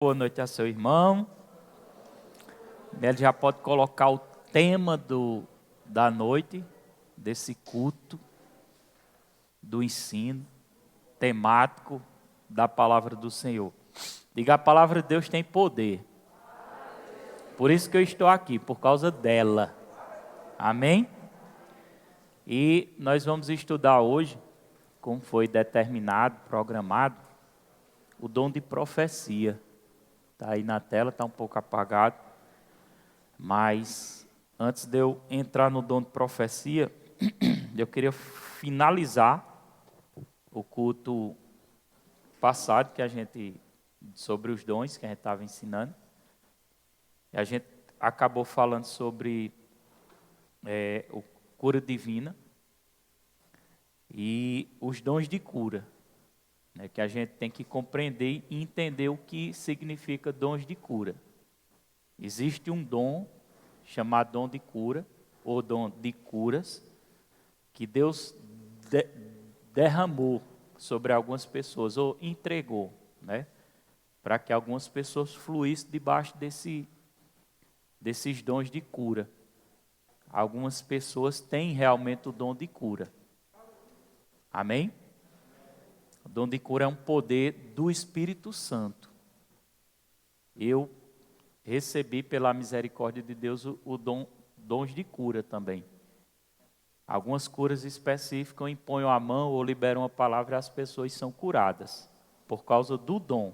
Boa noite a seu irmão. Ele já pode colocar o tema da noite, desse culto, do ensino, temático da palavra do Senhor. Diga, a palavra de Deus tem poder. Por isso que eu estou aqui, por causa dela. Amém? E nós vamos estudar hoje, como foi determinado, programado, o dom de profecia. Está aí na tela, está um pouco apagado. Mas antes de eu entrar no dom de profecia, eu queria finalizar o culto passado que a gente, sobre os dons que a gente estava ensinando. E a gente acabou falando sobre o cura divina e os dons de cura, né, que a gente tem que compreender e entender o que significa dons de cura. Existe um dom chamado dom de cura, ou dom de curas, que Deus derramou sobre algumas pessoas, ou entregou, né, para que algumas pessoas fluíssem debaixo desses dons de cura. Algumas pessoas têm realmente o dom de cura. Amém? O dom de cura é um poder do Espírito Santo. Eu recebi pela misericórdia de Deus dons de cura também. Algumas curas específicas, eu imponho a mão ou libero uma palavra e as pessoas são curadas, por causa do dom.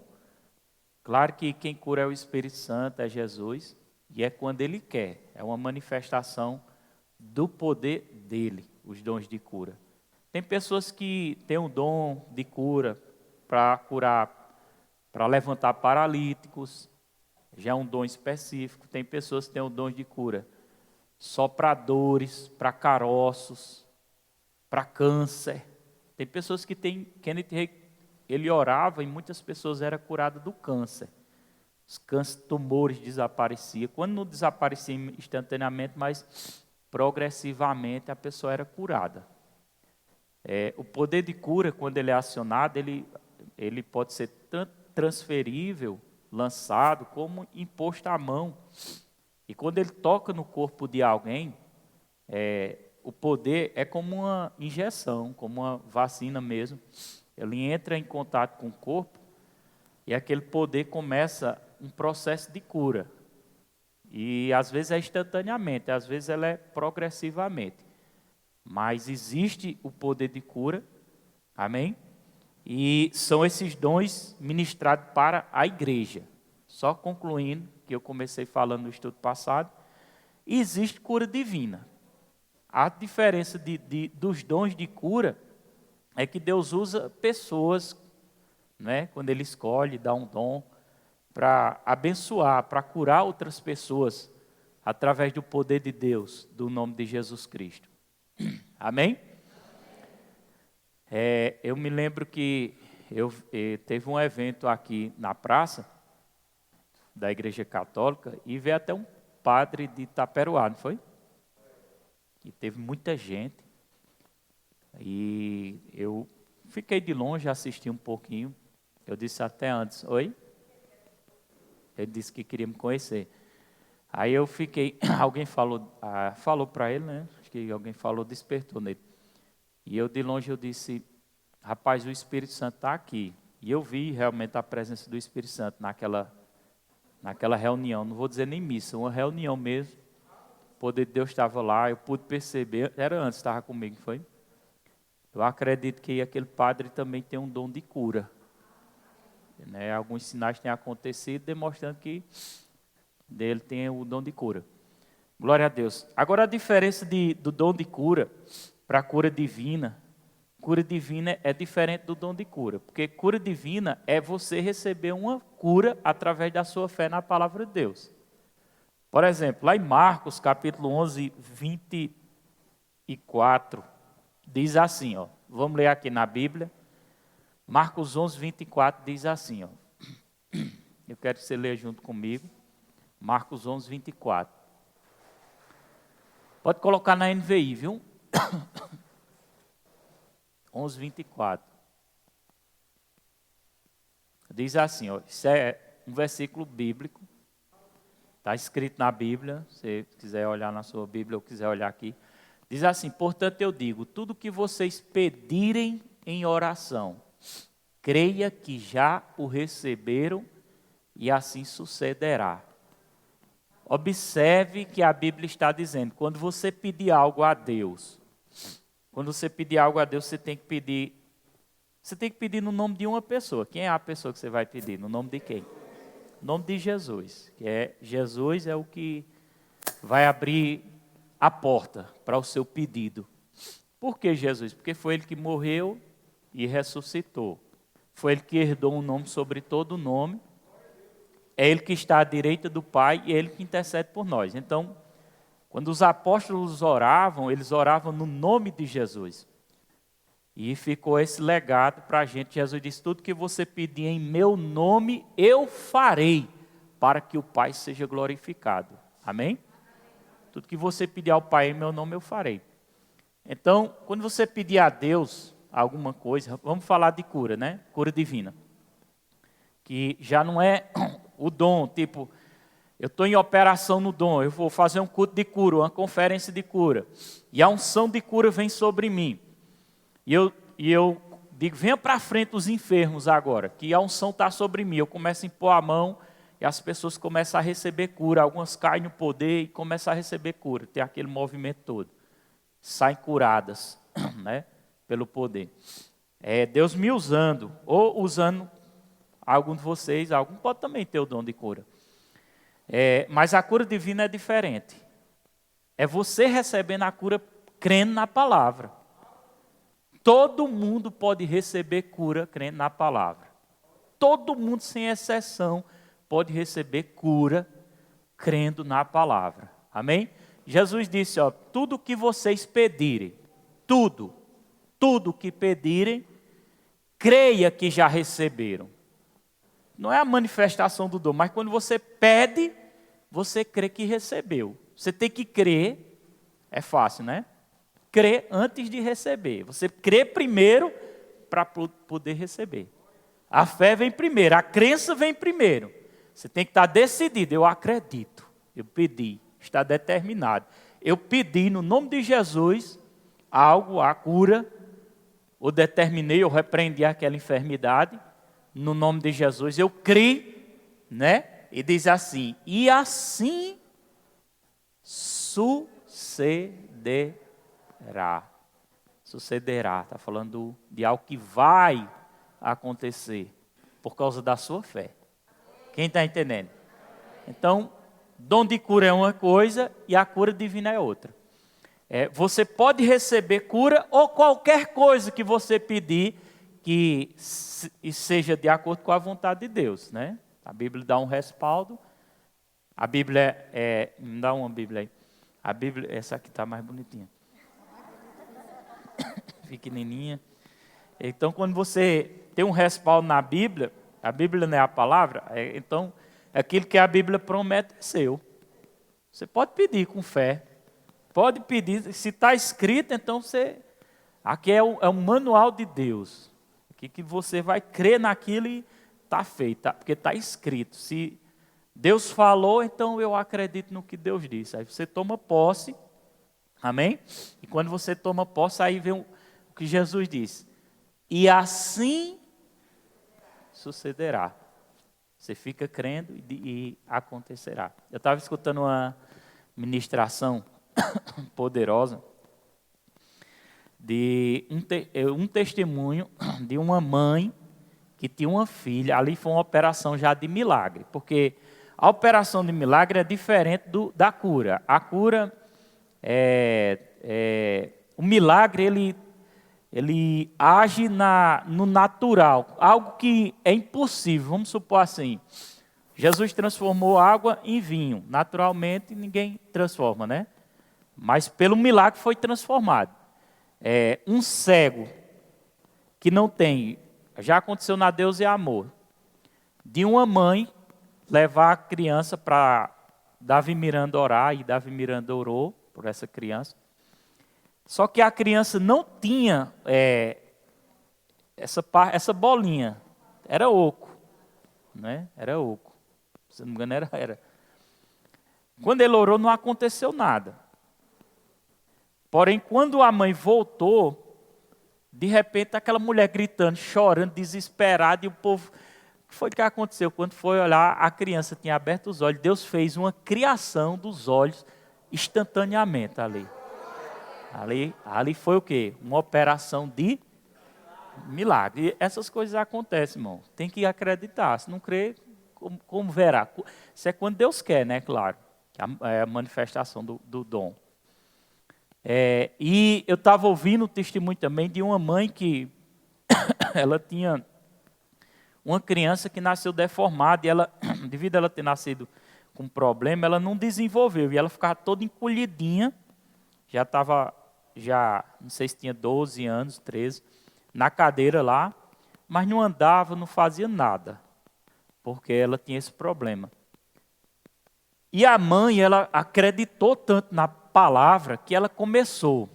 Claro que quem cura é o Espírito Santo, é Jesus, e é quando Ele quer, é uma manifestação do poder dEle, os dons de cura. Tem pessoas que têm um dom de cura para curar, para levantar paralíticos, já é um dom específico. Tem pessoas que têm o dom de cura só para dores, para caroços, para câncer. Tem pessoas que têm, ele orava e muitas pessoas eram curadas do câncer. Os tumores desapareciam. Quando não desaparecia instantaneamente, mas progressivamente a pessoa era curada. O poder de cura, quando ele é acionado, ele pode ser tanto transferível, lançado, como imposto à mão. E quando ele toca no corpo de alguém, o poder é como uma injeção, como uma vacina mesmo. Ele entra em contato com o corpo e aquele poder começa um processo de cura. E às vezes é instantaneamente, às vezes ela é progressivamente. Mas existe o poder de cura, amém? E são esses dons ministrados para a igreja. Só concluindo, que eu comecei falando no estudo passado, existe cura divina. A diferença dos dons de cura é que Deus usa pessoas, né, quando Ele escolhe, dá um dom, para abençoar, para curar outras pessoas, através do poder de Deus, do nome de Jesus Cristo. Amém? Eu me lembro que teve um evento aqui na praça da Igreja Católica e veio até um padre de Itaperuá, não foi? E teve muita gente. E eu fiquei de longe, assisti um pouquinho. Eu disse até antes, oi? Ele disse que queria me conhecer. Aí eu fiquei, alguém falou para ele, né? Acho que alguém falou, despertou nele. E eu de longe eu disse, rapaz, o Espírito Santo está aqui. E eu vi realmente a presença do Espírito Santo naquela reunião. Não vou dizer nem missa, uma reunião mesmo. O poder de Deus estava lá, eu pude perceber, era antes, estava comigo, foi? Eu acredito que aquele padre também tem um dom de cura. Né? Alguns sinais têm acontecido, demonstrando que ele tem o dom de cura. Glória a Deus. Agora a diferença do dom de cura para a cura divina é diferente do dom de cura, porque cura divina é você receber uma cura através da sua fé na palavra de Deus. Por exemplo, lá em Marcos, capítulo 11, 24, diz assim, ó, vamos ler aqui na Bíblia, Marcos 11, 24 diz assim, ó, eu quero que você leia junto comigo, Marcos 11, 24. Pode colocar na NVI, viu? 11, 24. Diz assim, ó, isso é um versículo bíblico. Está escrito na Bíblia, se você quiser olhar na sua Bíblia ou quiser olhar aqui. Diz assim: portanto eu digo, tudo que vocês pedirem em oração, creia que já o receberam e assim sucederá. Observe que a Bíblia está dizendo, quando você pedir algo a Deus, você tem que pedir no nome de uma pessoa. Quem é a pessoa que você vai pedir? No nome de quem? No nome de Jesus. Jesus é o que vai abrir a porta para o seu pedido. Por que Jesus? Porque foi Ele que morreu e ressuscitou. Foi Ele que herdou um nome sobre todo nome. É Ele que está à direita do Pai e é Ele que intercede por nós. Então, quando os apóstolos oravam, eles oravam no nome de Jesus. E ficou esse legado para a gente. Jesus disse, tudo que você pedir em meu nome, eu farei, para que o Pai seja glorificado. Amém? Tudo que você pedir ao Pai em meu nome, eu farei. Então, quando você pedir a Deus alguma coisa, vamos falar de cura, né? Cura divina. Que já não é o dom, tipo, eu estou em operação no dom, eu vou fazer um culto de cura, uma conferência de cura. E a unção de cura vem sobre mim. E eu digo, venha para frente os enfermos agora, que a unção está sobre mim. Eu começo a impor a mão e as pessoas começam a receber cura. Algumas caem no poder e começam a receber cura. Tem aquele movimento todo. Saem curadas, né, pelo poder. É Deus me usando, ou usando algum de vocês, algum pode também ter o dom de cura. Mas a cura divina é diferente. É você recebendo a cura crendo na palavra. Todo mundo pode receber cura crendo na palavra. Todo mundo, sem exceção, pode receber cura crendo na palavra. Amém? Jesus disse, tudo que vocês pedirem, tudo que pedirem, creia que já receberam. Não é a manifestação do dom, mas quando você pede, você crê que recebeu. Você tem que crer, é fácil, né? Crer antes de receber. Você crê primeiro para poder receber. A fé vem primeiro, a crença vem primeiro. Você tem que estar decidido. Eu acredito, eu pedi, está determinado. Eu pedi no nome de Jesus algo, a cura, ou determinei, eu repreendi aquela enfermidade, no nome de Jesus. Eu criei, né? E diz assim, e assim sucederá. Sucederá, está falando de algo que vai acontecer por causa da sua fé. Quem está entendendo? Então, dom de cura é uma coisa e a cura divina é outra. Você pode receber cura ou qualquer coisa que você pedir que seja de acordo com a vontade de Deus, né? A Bíblia dá um respaldo. A Bíblia me dá uma Bíblia aí. A Bíblia, essa aqui está mais bonitinha. Pequenininha. Então, quando você tem um respaldo na Bíblia, a Bíblia não é a palavra, então, aquilo que a Bíblia promete é seu. Você pode pedir com fé. Pode pedir, se está escrito, então você... Aqui é um manual de Deus. Aqui que você vai crer naquilo e está feito, porque está escrito. Se Deus falou, então eu acredito no que Deus disse. Aí você toma posse, amém? E quando você toma posse, aí vem o que Jesus disse. E assim sucederá. Você fica crendo e acontecerá. Eu estava escutando uma ministração poderosa de um testemunho de uma mãe que tinha uma filha. Ali foi uma operação já de milagre, porque a operação de milagre é diferente da cura. A cura, o milagre, ele age no natural, algo que é impossível. Vamos supor assim, Jesus transformou água em vinho. Naturalmente, ninguém transforma, né? Mas pelo milagre foi transformado. Um cego que não tem, já aconteceu na Deus e Amor, de uma mãe levar a criança para Davi Miranda orar, e Davi Miranda orou por essa criança. Só que a criança não tinha essa bolinha, era oco, né? Era oco. Se não me engano, era. Quando ele orou, não aconteceu nada. Porém, quando a mãe voltou, de repente, aquela mulher gritando, chorando, desesperada, e o povo... O que foi que aconteceu? Quando foi olhar, a criança tinha aberto os olhos. Deus fez uma criação dos olhos instantaneamente ali. Ali foi o quê? Uma operação de milagre. E essas coisas acontecem, irmão. Tem que acreditar. Se não crer, como verá? Isso é quando Deus quer, né? Claro. É a manifestação do dom. E eu estava ouvindo o testemunho também de uma mãe que ela tinha uma criança que nasceu deformada e ela, devido a ela ter nascido com problema, ela não desenvolveu e ela ficava toda encolhidinha, não sei se tinha 12 anos, 13, na cadeira lá, mas não andava, não fazia nada, porque ela tinha esse problema. E a mãe, ela acreditou tanto na palavra que ela começou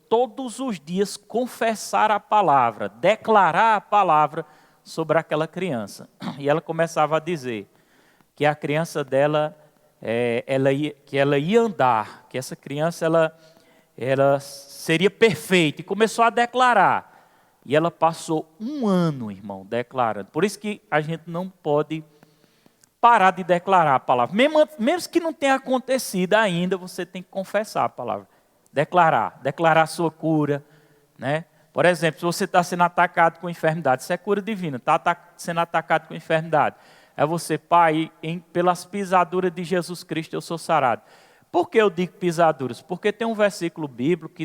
todos os dias confessar a palavra, declarar a palavra sobre aquela criança. E ela começava a dizer que a criança dela, que ela ia andar, que essa criança ela seria perfeita. E começou a declarar. E ela passou 1 ano, irmão, declarando. Por isso que a gente não pode parar de declarar a palavra. Mesmo que não tenha acontecido ainda, você tem que confessar a palavra. Declarar a sua cura, né? Por exemplo, se você está sendo atacado com enfermidade, isso é cura divina, está sendo atacado com enfermidade. É você, Pai, pelas pisaduras de Jesus Cristo eu sou sarado. Por que eu digo pisaduras? Porque tem um versículo bíblico,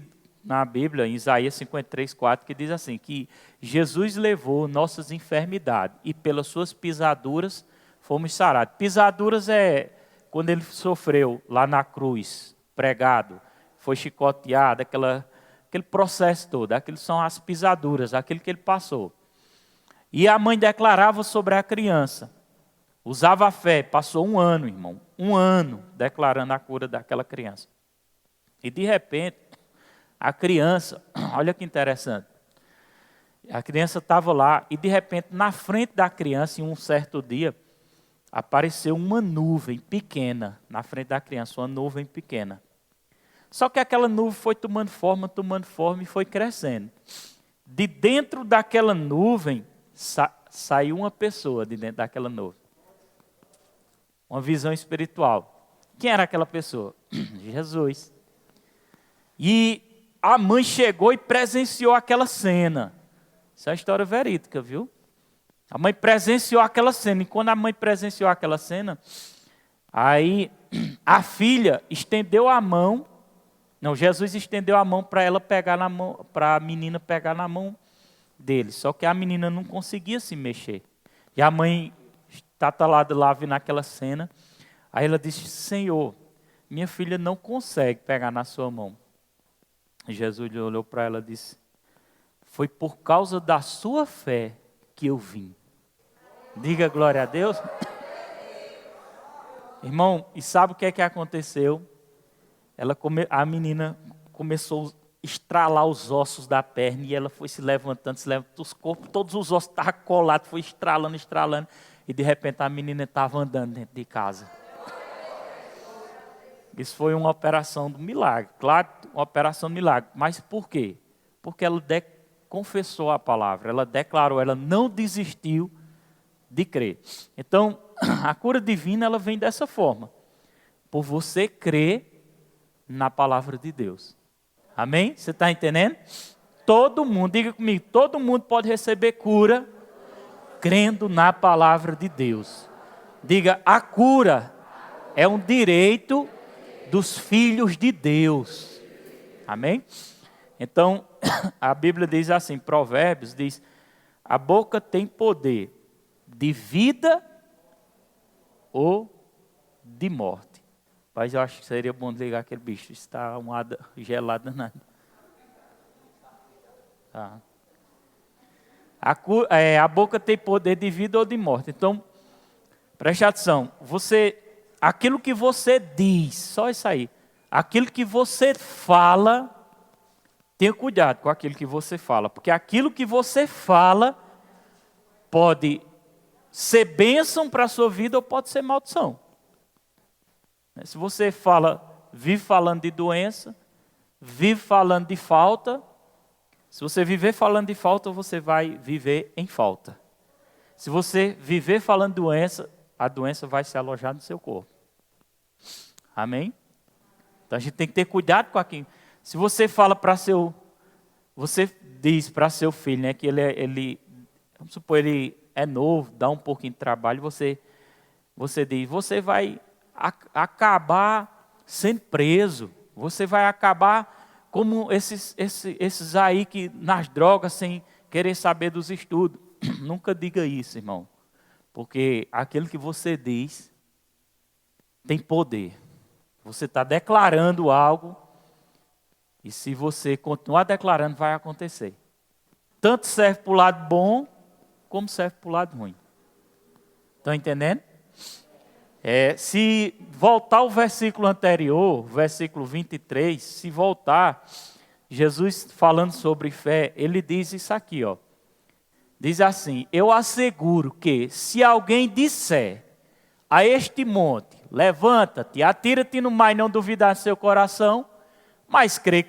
na Bíblia, em Isaías 53:4, que diz assim, que Jesus levou nossas enfermidades e pelas suas pisaduras fomos sarados. Pisaduras é quando ele sofreu lá na cruz, pregado, foi chicoteado, aquele processo todo, aquilo são as pisaduras, aquilo que ele passou. E a mãe declarava sobre a criança, usava a fé, passou 1 ano, irmão, 1 ano declarando a cura daquela criança. E de repente, a criança, olha que interessante, a criança estava lá e de repente na frente da criança, em um certo dia, apareceu uma nuvem pequena, na frente da criança, uma nuvem pequena. Só que aquela nuvem foi tomando forma e foi crescendo. De dentro daquela nuvem, saiu uma pessoa de dentro daquela nuvem. Uma visão espiritual. Quem era aquela pessoa? Jesus. E a mãe chegou e presenciou aquela cena. Isso é uma história verídica, viu? A mãe presenciou aquela cena. E quando a mãe presenciou aquela cena, aí a filha estendeu a mão. Não, Jesus estendeu a mão para ela pegar na mão, para a menina pegar na mão dele. Só que a menina não conseguia se mexer. E a mãe estatalada lá vendo aquela cena. Aí ela disse: Senhor, minha filha não consegue pegar na sua mão. E Jesus olhou para ela e disse: foi por causa da sua fé que eu vim. Diga glória a Deus. Irmão, e sabe o que é que aconteceu? A menina começou a estralar os ossos da perna e ela foi se levantando, os corpos, todos os ossos estavam colados, foi estralando, e de repente a menina estava andando dentro de casa. Isso foi uma operação do milagre, claro, uma operação do milagre. Mas por quê? Porque ela confessou a palavra, ela declarou, ela não desistiu de crer. Então, a cura divina, ela vem dessa forma. Por você crer na palavra de Deus. Amém? Você está entendendo? Todo mundo, diga comigo, todo mundo pode receber cura crendo na palavra de Deus. Diga, a cura é um direito dos filhos de Deus. Amém? Então, a Bíblia diz assim, Provérbios diz, a boca tem poder de vida ou de morte. Mas eu acho que seria bom desligar aquele bicho. Está uma gelada danada. Tá. A boca tem poder de vida ou de morte. Então, preste atenção. Aquilo que você diz, só isso aí. Aquilo que você fala, tenha cuidado com aquilo que você fala. Porque aquilo que você fala pode ser bênção para a sua vida ou pode ser maldição. Se você vive falando de doença, vive falando de falta, se você viver falando de falta, você vai viver em falta. Se você viver falando de doença, a doença vai se alojar no seu corpo. Amém? Então a gente tem que ter cuidado com aquilo. Se você fala você diz para seu filho, né, que vamos supor, ele é novo, dá um pouquinho de trabalho, você diz, você vai acabar sendo preso, você vai acabar como esses aí que nas drogas sem querer saber dos estudos. Nunca diga isso, irmão, porque aquilo que você diz tem poder. Você está declarando algo e se você continuar declarando, vai acontecer. Tanto serve para o lado bom, como serve para o lado ruim. Estão entendendo? Se voltar ao versículo anterior, versículo 23, se voltar, Jesus falando sobre fé, ele diz isso aqui, ó. Diz assim, eu asseguro que se alguém disser a este monte, levanta-te, atira-te no mar e não duvidar em seu coração, mas crê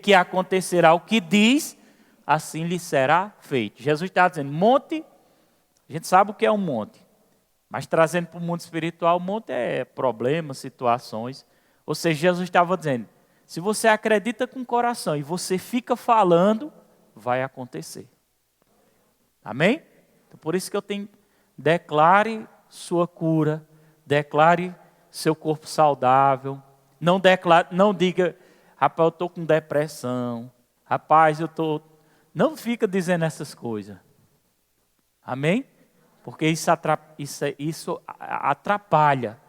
que acontecerá o que diz, assim lhe será feito. Jesus está dizendo, monte, a gente sabe o que é um monte, mas trazendo para o mundo espiritual, o monte é problemas, situações. Ou seja, Jesus estava dizendo, se você acredita com o coração e você fica falando, vai acontecer. Amém? Então, por isso que eu tenho, declare sua cura, declare seu corpo saudável, não diga, rapaz, eu estou com depressão, rapaz, não fica dizendo essas coisas. Amém? Porque isso atrapalha.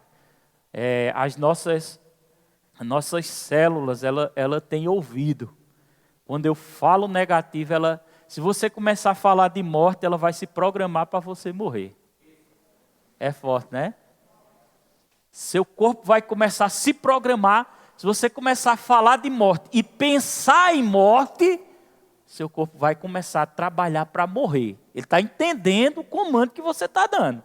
As nossas células, ela tem ouvido. Quando eu falo negativo, se você começar a falar de morte, ela vai se programar para você morrer. É forte, né? Seu corpo vai começar a se programar. Se você começar a falar de morte e pensar em morte, seu corpo vai começar a trabalhar para morrer. Ele está entendendo o comando que você está dando.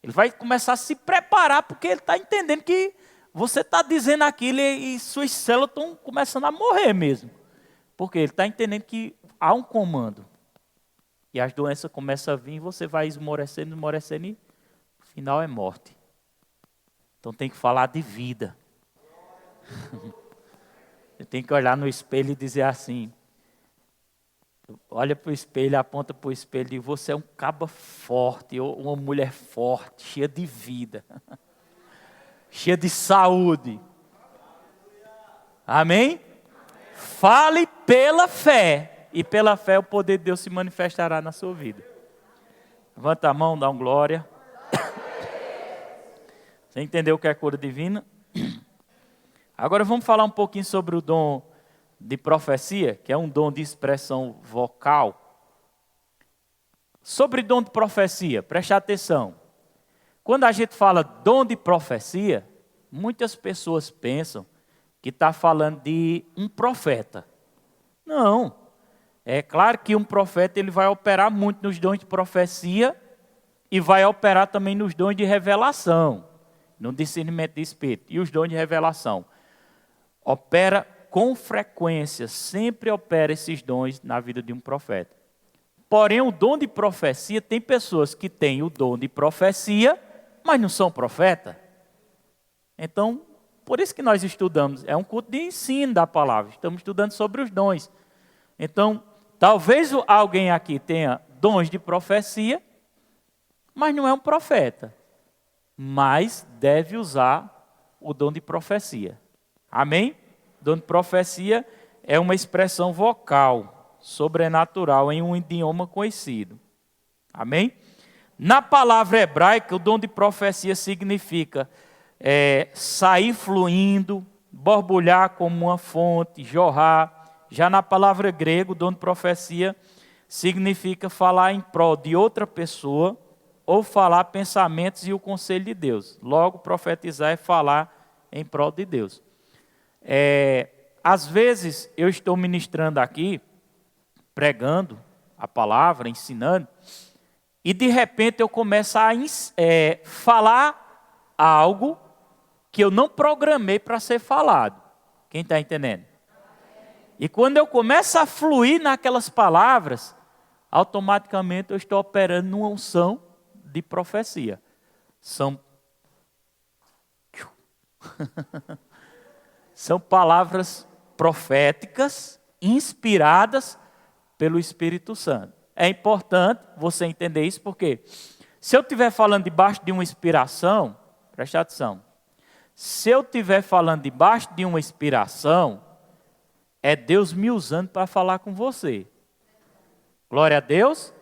Ele vai começar a se preparar, porque ele está entendendo que você está dizendo aquilo e suas células estão começando a morrer mesmo. Porque ele está entendendo que há um comando. E as doenças começam a vir, você vai esmorecendo e o final é morte. Então tem que falar de vida. Você tem que olhar no espelho e dizer assim, olha para o espelho, aponta para o espelho e diz, você é um caba forte, ou uma mulher forte, cheia de vida, cheia de saúde. Amém? Fale pela fé, e pela fé o poder de Deus se manifestará na sua vida. Levanta a mão, dá um glória. Você entendeu o que é cura divina? Agora vamos falar um pouquinho sobre o dom de profecia, que é um dom de expressão vocal. Sobre dom de profecia, preste atenção. Quando a gente fala dom de profecia, muitas pessoas pensam que está falando de um profeta. Não. É claro que um profeta ele vai operar muito nos dons de profecia e vai operar também nos dons de revelação, no discernimento de espírito. E os dons de revelação. Opera com frequência, sempre opera esses dons na vida de um profeta. Porém, o dom de profecia, tem pessoas que têm o dom de profecia, mas não são profeta. Então, por isso que nós estudamos, é um culto de ensino da palavra, estamos estudando sobre os dons. Então, talvez alguém aqui tenha dons de profecia, mas não é um profeta, mas deve usar o dom de profecia. Amém? Dom de profecia é uma expressão vocal, sobrenatural, em um idioma conhecido. Amém? Na palavra hebraica, o dom de profecia significa sair fluindo, borbulhar como uma fonte, jorrar. Já na palavra grega, o dom de profecia significa falar em prol de outra pessoa ou falar pensamentos e o conselho de Deus. Logo, profetizar é falar em prol de Deus. Às vezes, eu estou ministrando aqui, pregando a palavra, ensinando, e de repente eu começo a falar algo que eu não programei para ser falado. Quem está entendendo? E quando eu começo a fluir naquelas palavras, automaticamente eu estou operando numa unção de profecia. São palavras proféticas, inspiradas pelo Espírito Santo. É importante você entender isso, porque se eu estiver falando debaixo de uma inspiração, preste atenção, se eu estiver falando debaixo de uma inspiração, é Deus me usando para falar com você. Glória a Deus.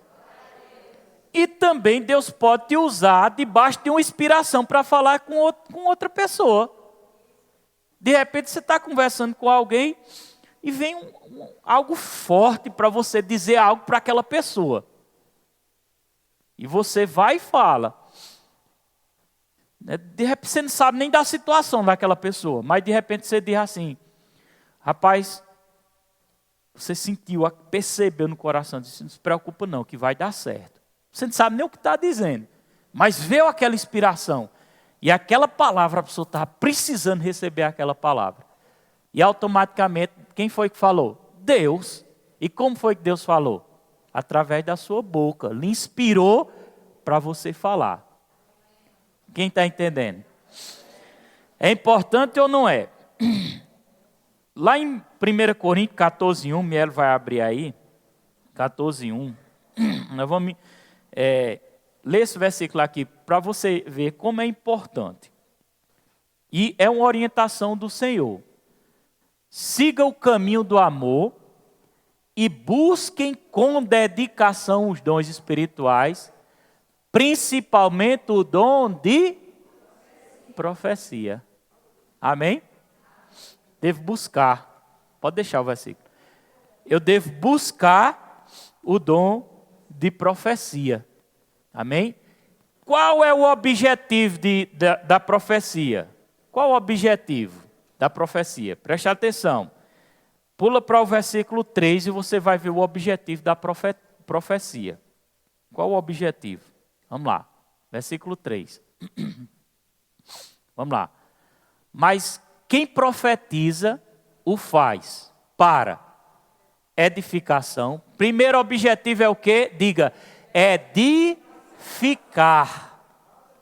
E também Deus pode te usar debaixo de uma inspiração para falar com outra pessoa. De repente você está conversando com alguém e vem algo forte para você dizer algo para aquela pessoa. E você vai e fala. De repente você não sabe nem da situação daquela pessoa, mas de repente você diz assim: rapaz, você sentiu, percebeu no coração, disse, não se preocupa não, que vai dar certo. Você não sabe nem o que está dizendo, mas veio aquela inspiração. E aquela palavra, a pessoa estava precisando receber aquela palavra. E automaticamente, quem foi que falou? Deus. E como foi que Deus falou? Através da sua boca. Lhe inspirou para você falar. Quem está entendendo? É importante ou não é? Lá em 1 Coríntios 14:1, Mielo vai abrir aí. 14:1. Nós vamos ler esse versículo aqui para você ver como é importante. E é uma orientação do Senhor. Siga o caminho do amor e busquem com dedicação os dons espirituais, principalmente o dom de profecia. Amém? Devo buscar. Pode deixar o versículo. Eu devo buscar o dom de profecia. Amém? Qual é o objetivo da profecia? Qual o objetivo da profecia? Preste atenção. Pula para o versículo 3 e você vai ver o objetivo da profecia. Qual o objetivo? Vamos lá. Versículo 3. Vamos lá. Mas quem profetiza o faz para edificação. Primeiro objetivo é o quê? Diga, edificar.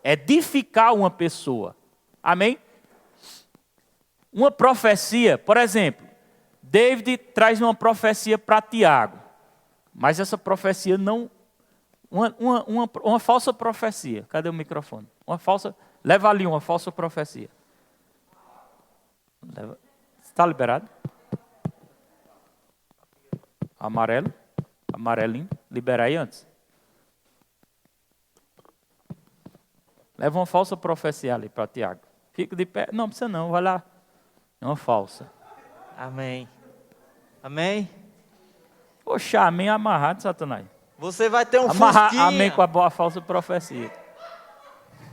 Edificar uma pessoa. Amém? Uma profecia, por exemplo, David traz uma profecia para Tiago, mas essa profecia não... Uma falsa profecia. Cadê o microfone? Leva ali uma falsa profecia. Está liberado? Amarelo? Amarelinho? Libera aí antes. Leva uma falsa profecia ali para Tiago. Fica de pé. Não precisa não, vai lá. É uma falsa. Amém. Amém? Poxa, amém amarrado, Satanás. Você vai ter um Amarrar, fusquinha. amém com a boa falsa profecia.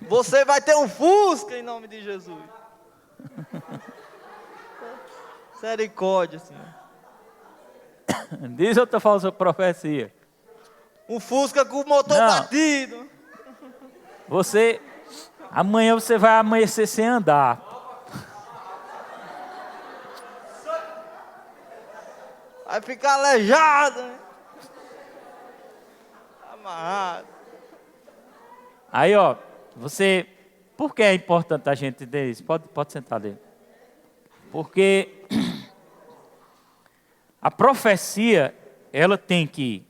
Você vai ter um fusca em nome de Jesus. Misericórdia, Senhor. Diz outra falsa profecia. Um fusca com o motor Não. batido. Amanhã você vai amanhecer sem andar. Vai ficar aleijado. Né? Amarrado. Aí, ó, por que é importante a gente entender isso? Pode sentar ali. Porque a profecia, ela tem que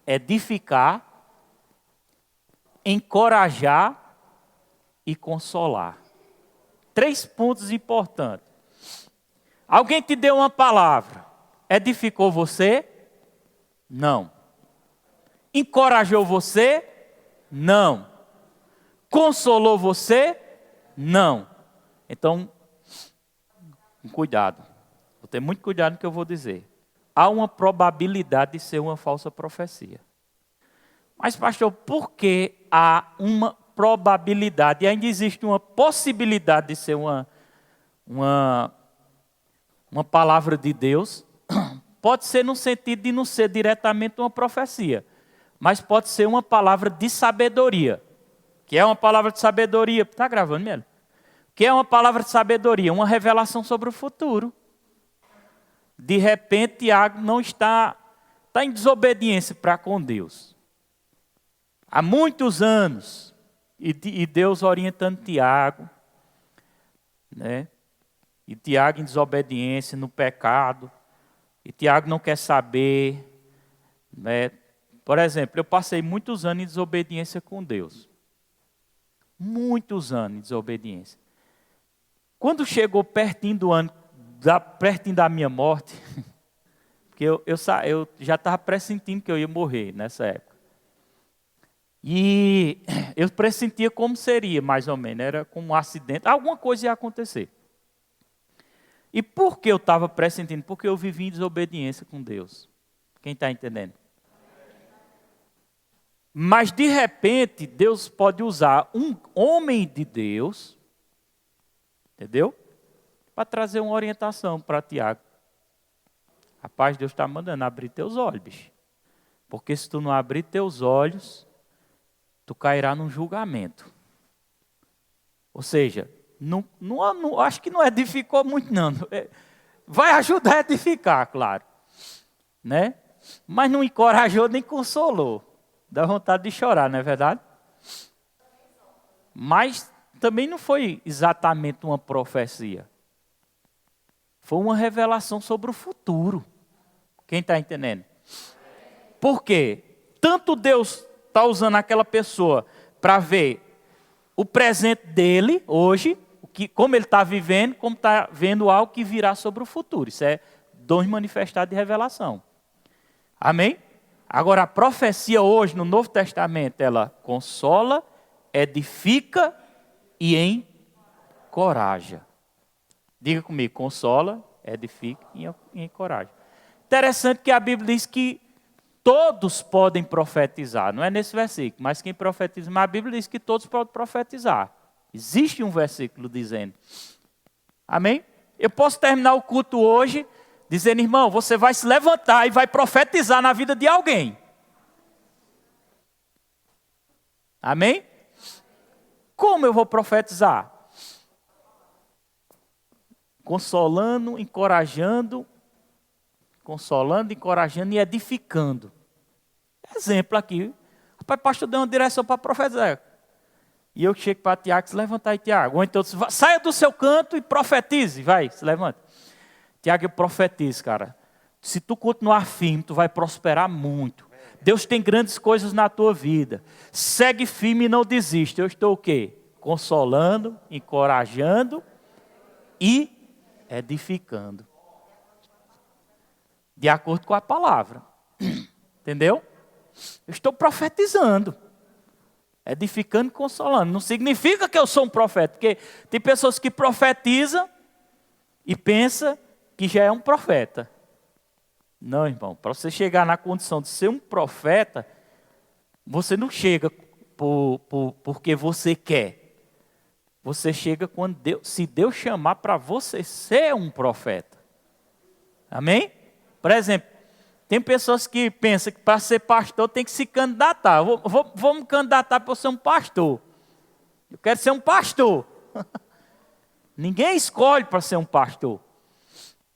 edificar, encorajar e consolar. 3 pontos importantes. Alguém te deu uma palavra, edificou você? Não. Encorajou você? Não. Consolou você? Não. Então, cuidado. Vou ter muito cuidado no que eu vou dizer. Há uma probabilidade de ser uma falsa profecia. Mas, pastor, por que há uma probabilidade? E ainda existe uma possibilidade de ser uma palavra de Deus. Pode ser no sentido de não ser diretamente uma profecia. mas pode ser uma palavra de sabedoria. Que é uma palavra de sabedoria. Está gravando mesmo? Que é uma palavra de sabedoria, uma revelação sobre o futuro. De repente, Tiago não está em desobediência para com Deus. Há muitos anos, e Deus orientando Tiago, né? E Tiago em desobediência, no pecado, e Tiago não quer saber, né? Por exemplo, eu passei muitos anos em desobediência com Deus. Muitos anos em desobediência. Quando chegou pertinho do ano, pertinho da minha morte, porque eu já estava pressentindo que eu ia morrer nessa época. E eu pressentia como seria, mais ou menos, era como um acidente, alguma coisa ia acontecer. E por que eu estava pressentindo? Porque eu vivi em desobediência com Deus. Quem está entendendo? Mas de repente, Deus pode usar um homem de Deus, entendeu? Para trazer uma orientação para Tiago. Rapaz, Deus está mandando abrir teus olhos, bicho. Porque se tu não abrir teus olhos, tu cairá num julgamento. Ou seja, não, acho que não edificou muito não. Vai ajudar a edificar, claro. Né? Mas não encorajou nem consolou. Dá vontade de chorar, não é verdade? Mas também não foi exatamente uma profecia. Foi uma revelação sobre o futuro. Quem está entendendo? Por quê? Tanto Deus está usando aquela pessoa para ver o presente dele hoje, como ele está vivendo, como está vendo algo que virá sobre o futuro. Isso é dons manifestados de revelação. Amém? Agora, a profecia hoje, no Novo Testamento, ela consola, edifica e encoraja. Diga comigo, consola, edifica e encoraja. Interessante que a Bíblia diz que todos podem profetizar. Não é nesse versículo, mas quem profetiza, mas a Bíblia diz que todos podem profetizar. Existe um versículo dizendo. Amém? Eu posso terminar o culto hoje dizendo, irmão, você vai se levantar e vai profetizar na vida de alguém. Amém? Como eu vou profetizar? Consolando, encorajando e edificando. Exemplo aqui. Rapaz, pastor deu uma direção para profetizar. E eu chego para Tiago, se levanta aí, Tiago. Ou então, saia do seu canto e profetize. Vai, se levanta. Tiago, eu profetizo, cara. Se tu continuar firme, tu vai prosperar muito. Deus tem grandes coisas na tua vida. Segue firme e não desista. Eu estou o quê? Consolando, encorajando e edificando. De acordo com a palavra. Entendeu? Eu estou profetizando. Edificando e consolando. Não significa que eu sou um profeta. Porque tem pessoas que profetizam e pensam que já é um profeta. Não, irmão. Para você chegar na condição de ser um profeta, você não chega porque você quer. Você chega quando se Deus chamar para você ser um profeta. Amém? Por exemplo, tem pessoas que pensam que para ser pastor tem que se candidatar. Vou me candidatar para ser um pastor. Eu quero ser um pastor. Ninguém escolhe para ser um pastor.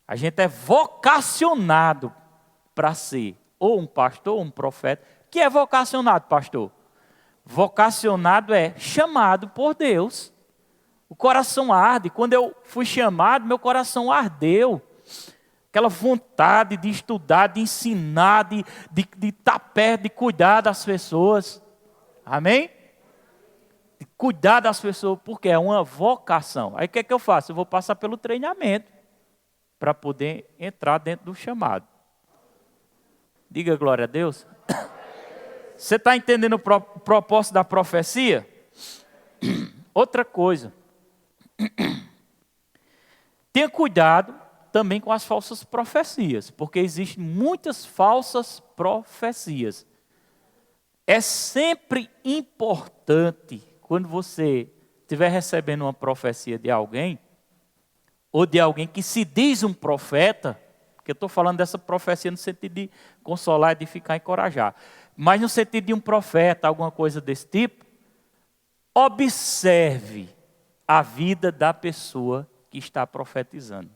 A gente é vocacionado para ser ou um pastor ou um profeta. O que é vocacionado, pastor? Vocacionado é chamado por Deus. O coração arde. Quando eu fui chamado, meu coração ardeu. Aquela vontade de estudar, de ensinar, de estar perto, de cuidar das pessoas. Amém? De cuidar das pessoas, porque é uma vocação. Aí o que é que eu faço? Eu vou passar pelo treinamento para poder entrar dentro do chamado. Diga glória a Deus. Você está entendendo o propósito da profecia? Outra coisa. Tenha cuidado também com as falsas profecias, porque existem muitas falsas profecias. É sempre importante, quando você estiver recebendo uma profecia de alguém, ou de alguém que se diz um profeta, porque eu estou falando dessa profecia no sentido de consolar, edificar e encorajar. mas no sentido de um profeta, alguma coisa desse tipo, observe a vida da pessoa que está profetizando.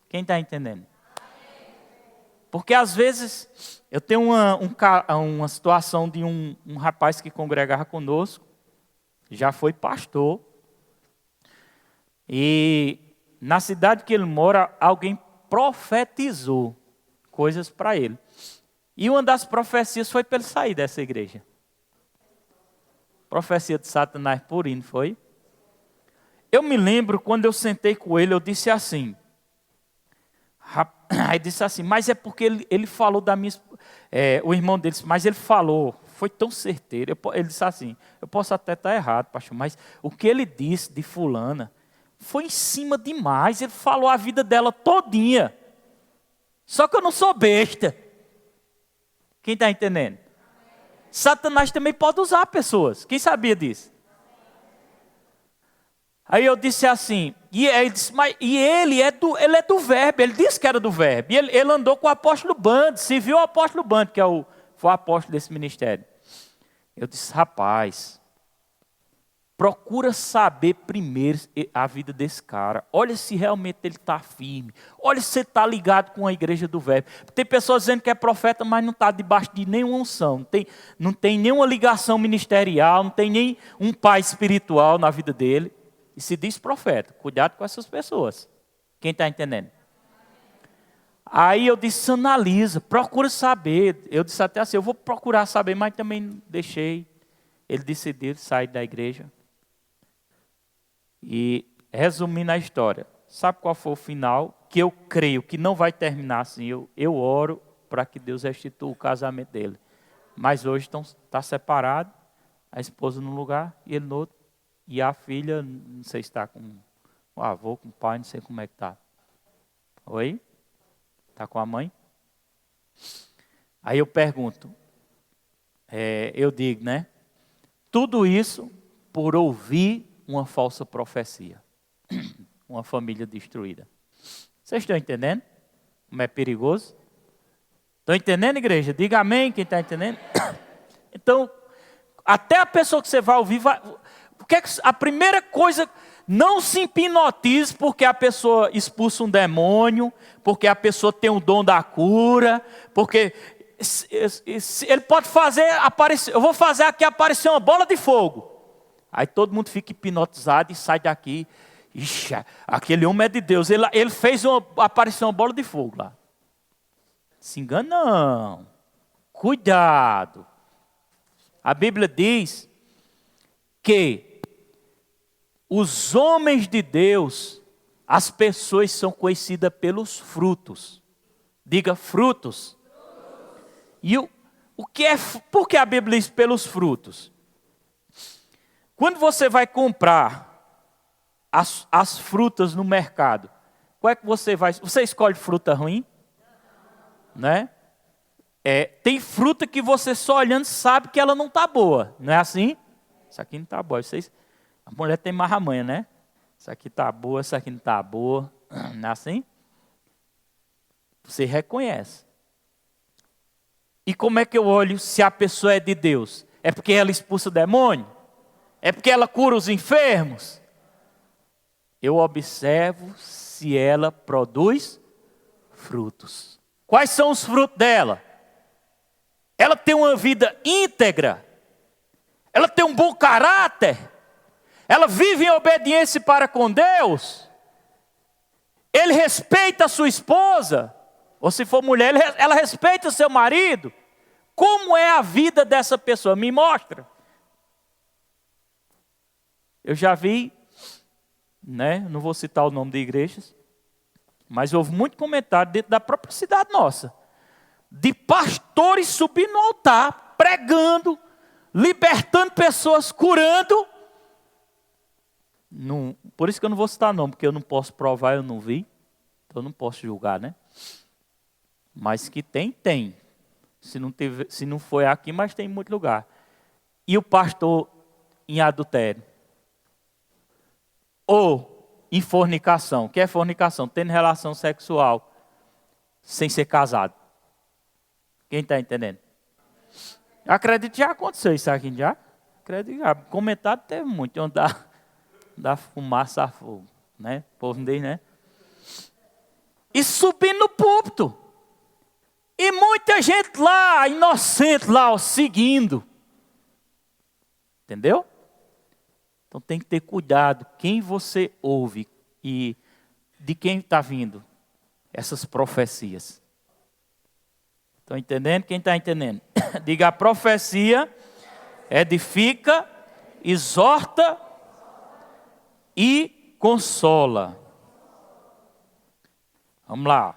Quem está entendendo? Porque às vezes, eu tenho uma situação de um rapaz que congregava conosco, já foi pastor, e na cidade que ele mora, alguém profetizou coisas para ele. E uma das profecias foi para ele sair dessa igreja. Profecia de Satanás Purim, foi? Eu me lembro, quando eu sentei com ele, eu disse assim, aí disse assim, mas é porque ele falou da minha... o irmão dele disse, mas ele falou, foi tão certeiro. Ele disse assim, eu posso até estar errado, pastor, mas o que ele disse de fulana foi em cima demais. Ele falou a vida dela todinha. Só que eu não sou besta. Quem está entendendo? Satanás também pode usar pessoas. Quem sabia disso? Aí eu disse assim, ele disse, mas ele é do verbo, ele disse que era do verbo. E ele andou com o apóstolo Bando, se viu o apóstolo Bando, que foi o apóstolo desse ministério. Eu disse, rapaz, procura saber primeiro a vida desse cara. Olha se realmente ele está firme. Olha se ele está ligado com a igreja do verbo. Tem pessoas dizendo que é profeta, mas não está debaixo de nenhuma unção. Não tem nenhuma ligação ministerial, não tem nem um pai espiritual na vida dele. E se diz profeta. Cuidado com essas pessoas. Quem está entendendo? Aí eu disse, analisa, procura saber. Eu disse até assim, eu vou procurar saber, mas também deixei. Ele decidiu sair da igreja. E resumindo a história, sabe qual foi o final? Que eu creio que não vai terminar assim. Eu oro para que Deus restitua o casamento dele. Mas hoje está separado, a esposa num lugar e ele no outro. E a filha, não sei se está com o avô, com o pai, não sei como é que está. Oi? Está com a mãe? Aí eu pergunto, eu digo, né? Tudo isso por ouvir uma falsa profecia. Uma família destruída. Vocês estão entendendo? Como é perigoso? Estão entendendo, igreja? Diga amém, quem está entendendo? Então, até a pessoa que você vai ouvir, a primeira coisa, não se hipnotize porque a pessoa expulsa um demônio, porque a pessoa tem o dom da cura, porque ele pode fazer aparecer, eu vou fazer aqui aparecer uma bola de fogo. Aí todo mundo fica hipnotizado e sai daqui. Ixi, aquele homem é de Deus. Ele fez aparecer uma bola de fogo lá. Se engana não. Cuidado. A Bíblia diz que os homens de Deus, as pessoas são conhecidas pelos frutos. Diga frutos. E por que a Bíblia diz pelos frutos? Quando você vai comprar as frutas no mercado, qual é que você vai... Você escolhe fruta ruim? Né? Tem fruta que você só olhando sabe que ela não está boa. Não é assim? Isso aqui não está boa. A mulher tem mais a manha, né? Isso aqui está boa, isso aqui não está boa. Não é assim? Você reconhece. E como é que eu olho se a pessoa é de Deus? É porque ela expulsa o demônio? É porque ela cura os enfermos? Eu observo se ela produz frutos. Quais são os frutos dela? Ela tem uma vida íntegra. Ela tem um bom caráter. Ela vive em obediência para com Deus. Ele respeita a sua esposa. Ou se for mulher, ela respeita o seu marido. Como é a vida dessa pessoa? Me mostra. Eu já vi, né, não vou citar o nome de igrejas, mas houve muito comentário dentro da própria cidade nossa, de pastores subindo no altar, pregando, libertando pessoas, curando. Não, por isso que eu não vou citar nome, porque eu não posso provar, eu não vi, então eu não posso julgar, né? Mas que tem. Se não foi aqui, mas tem em muito lugar. E o pastor em adultério. Ou em fornicação. O que é fornicação? Tendo relação sexual sem ser casado. Quem está entendendo? Acredito que já aconteceu isso aqui, já? Acredito que já. Comentado teve muito, onde dá fumaça a fogo, né? O povo diz, né? E subindo no púlpito. E muita gente lá, inocente lá, ó, seguindo. Entendeu? Então tem que ter cuidado quem você ouve e de quem está vindo essas profecias. Estão entendendo? Quem está entendendo? Diga, a profecia edifica, exorta e consola. Vamos lá.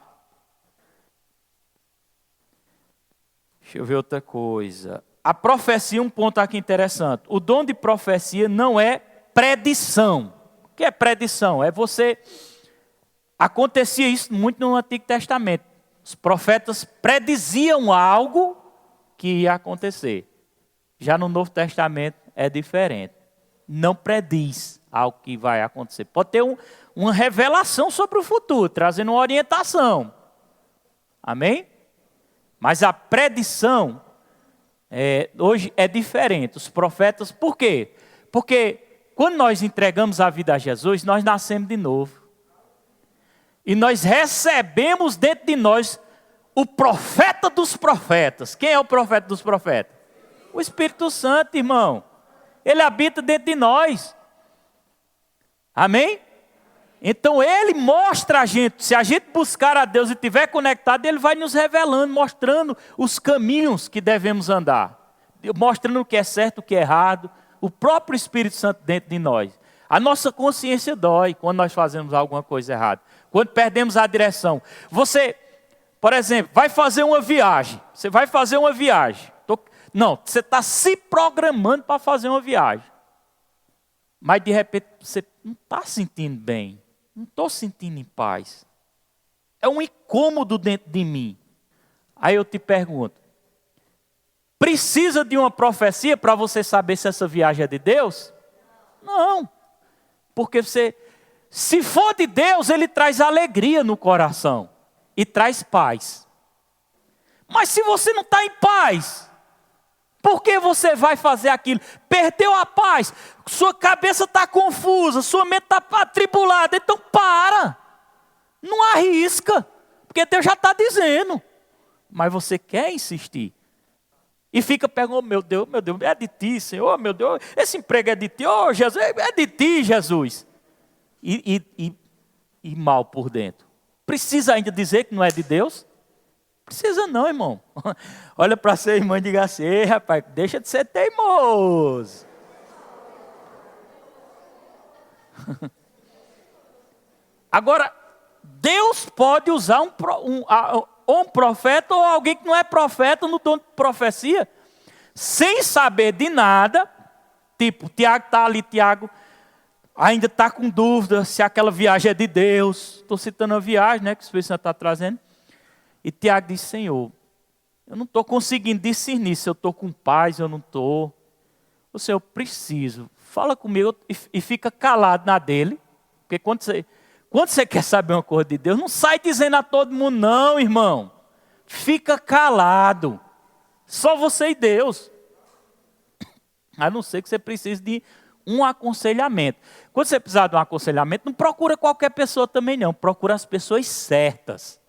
Deixa eu ver outra coisa. A profecia, um ponto aqui interessante. O dom de profecia não é predição. O que é predição? É você... Acontecia isso muito no Antigo Testamento. Os profetas prediziam algo que ia acontecer. Já no Novo Testamento é diferente. Não prediz algo que vai acontecer. Pode ter uma revelação sobre o futuro, trazendo uma orientação. Amém? Mas a predição hoje é diferente. Os profetas, por quê? Porque quando nós entregamos a vida a Jesus, nós nascemos de novo. E nós recebemos dentro de nós o profeta dos profetas. Quem é o profeta dos profetas? O Espírito Santo, irmão. Ele habita dentro de nós. Amém? Então ele mostra a gente, se a gente buscar a Deus e estiver conectado, ele vai nos revelando, mostrando os caminhos que devemos andar. Mostrando o que é certo, o que é errado. O próprio Espírito Santo dentro de nós. A nossa consciência dói quando nós fazemos alguma coisa errada. Quando perdemos a direção. Você, por exemplo, vai fazer uma viagem. Você vai fazer uma viagem. Não, você está se programando para fazer uma viagem. Mas de repente você não está sentindo bem. Não estou sentindo em paz. É um incômodo dentro de mim. Aí eu te pergunto. Precisa de uma profecia para você saber se essa viagem é de Deus? Não. Porque você... Se for de Deus, ele traz alegria no coração e traz paz. Mas se você não está em paz, por que você vai fazer aquilo? Perdeu a paz, sua cabeça está confusa, sua mente está atribulada, então para. Não arrisca, porque Deus já está dizendo. Mas você quer insistir. E fica perguntando, meu Deus, é de ti, Senhor, meu Deus, esse emprego é de ti, oh Jesus, é de ti, Jesus. E mal por dentro. Precisa ainda dizer que não é de Deus? Precisa não, irmão. Olha para seu irmão e diga assim, ei, rapaz, deixa de ser teimoso. Agora, Deus pode usar um profeta ou alguém que não é profeta no dom de profecia, sem saber de nada, tipo, Tiago está ali, Tiago ainda está com dúvida se aquela viagem é de Deus. Estou citando a viagem, né, que o Espírito Santo está trazendo. E Tiago diz, Senhor, eu não estou conseguindo discernir se eu estou com paz ou não estou. O Senhor, eu preciso. Fala comigo e fica calado na dele. Porque quando você quer saber uma coisa de Deus, não sai dizendo a todo mundo, não, irmão. Fica calado. Só você e Deus. A não ser que você precise de um aconselhamento. Quando você precisar de um aconselhamento, não procura qualquer pessoa também não. Procura as pessoas certas.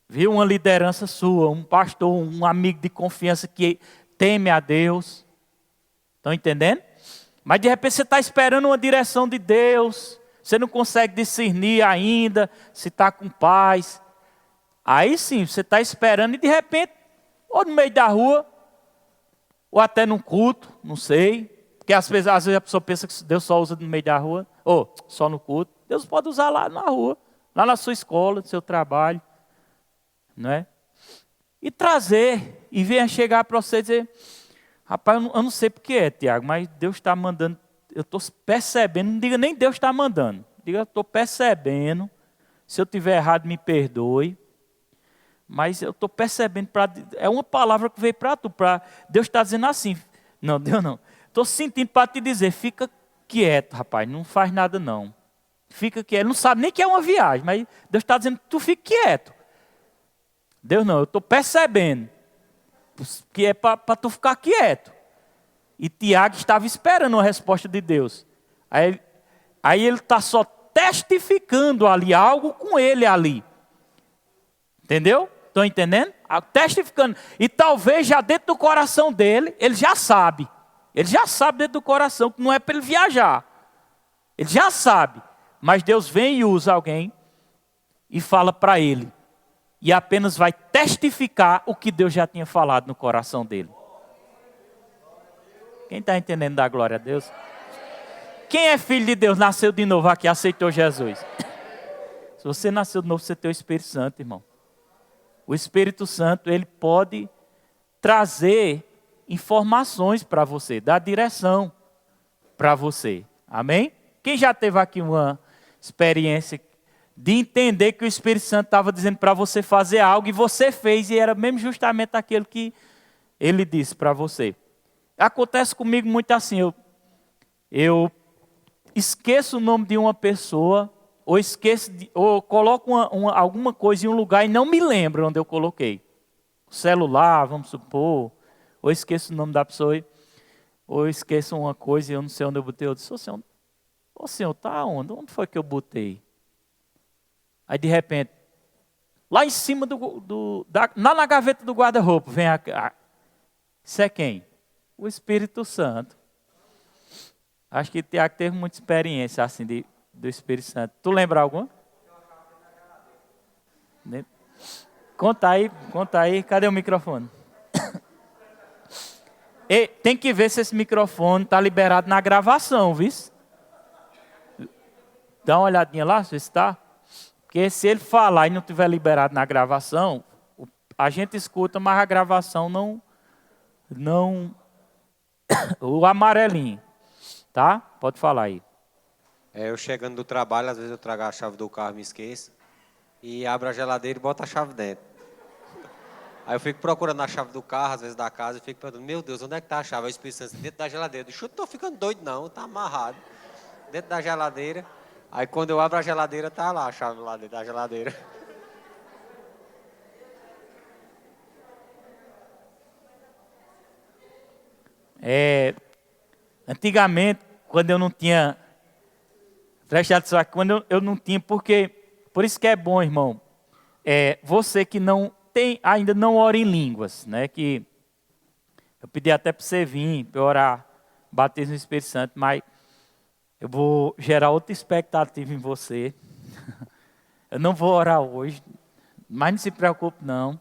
Viu? Uma liderança sua, um pastor, um amigo de confiança que teme a Deus. Estão entendendo? Mas de repente você está esperando uma direção de Deus. Você não consegue discernir ainda se está com paz. Aí sim, você está esperando e de repente, ou no meio da rua, ou até num culto, não sei. Porque às vezes a pessoa pensa que Deus só usa no meio da rua, ou só no culto. Deus pode usar lá na rua, lá na sua escola, no seu trabalho. Não é? E trazer, e venha chegar para você e dizer, rapaz, eu não sei porque é, Tiago, mas Deus está mandando, eu estou percebendo, não diga nem Deus está mandando, diga eu estou percebendo, se eu estiver errado me perdoe, mas eu estou percebendo, é uma palavra que veio para tu, Deus está dizendo assim, não, Deus não, estou sentindo para te dizer, fica quieto, rapaz, não faz nada não, fica quieto, não sabe nem que é uma viagem, mas Deus está dizendo, tu fica quieto. Deus não, eu estou percebendo. que é para tu ficar quieto. E Tiago estava esperando a resposta de Deus. Aí ele está só testificando ali, algo com ele ali. Entendeu? Estão entendendo? Testificando. E talvez já dentro do coração dele, ele já sabe. Ele já sabe dentro do coração que não é para ele viajar. Ele já sabe. Mas Deus vem e usa alguém e fala para ele. E apenas vai testificar o que Deus já tinha falado no coração dele. Quem está entendendo da glória a Deus? Quem é filho de Deus, nasceu de novo aqui, aceitou Jesus? Se você nasceu de novo, você tem o Espírito Santo, irmão. O Espírito Santo, ele pode trazer informações para você, dar direção para você. Amém? Quem já teve aqui uma experiência de entender que o Espírito Santo estava dizendo para você fazer algo e você fez e era mesmo justamente aquilo que ele disse para você? Acontece comigo muito assim, eu esqueço o nome de uma pessoa, ou coloco alguma coisa em um lugar e não me lembro onde eu coloquei. O celular, vamos supor, ou esqueço o nome da pessoa, ou esqueço uma coisa e eu não sei onde eu botei. Eu disse, ô senhor, tá onde? Onde foi que eu botei? Aí de repente, lá em cima na gaveta do guarda-roupa, vem isso é quem? O Espírito Santo. Acho que Tiago teve muita experiência assim do Espírito Santo. Tu lembra alguma? Conta aí. Cadê o microfone? E tem que ver se esse microfone está liberado na gravação, viu? Dá uma olhadinha lá, se está. Porque se ele falar e não tiver liberado na gravação, a gente escuta, mas a gravação não o amarelinho. Tá? Pode falar aí. Eu chegando do trabalho, às vezes eu trago a chave do carro, me esqueço. E abro a geladeira e boto a chave dentro. Aí eu fico procurando a chave do carro, às vezes da casa, e fico perguntando, meu Deus, onde é que está a chave? Aí o Espírito Santo dentro da geladeira. Eu não estou ficando doido não, está amarrado. Dentro da geladeira. Aí quando eu abro a geladeira, está lá a chave lá dentro da geladeira. Antigamente, quando eu não tinha, preste atenção, quando eu não tinha, porque, por isso que é bom, irmão, você que não tem, ainda não ora em línguas, né, que eu pedi até para você vir, para orar, batismo no Espírito Santo, mas eu vou gerar outra expectativa em você, eu não vou orar hoje, mas não se preocupe não,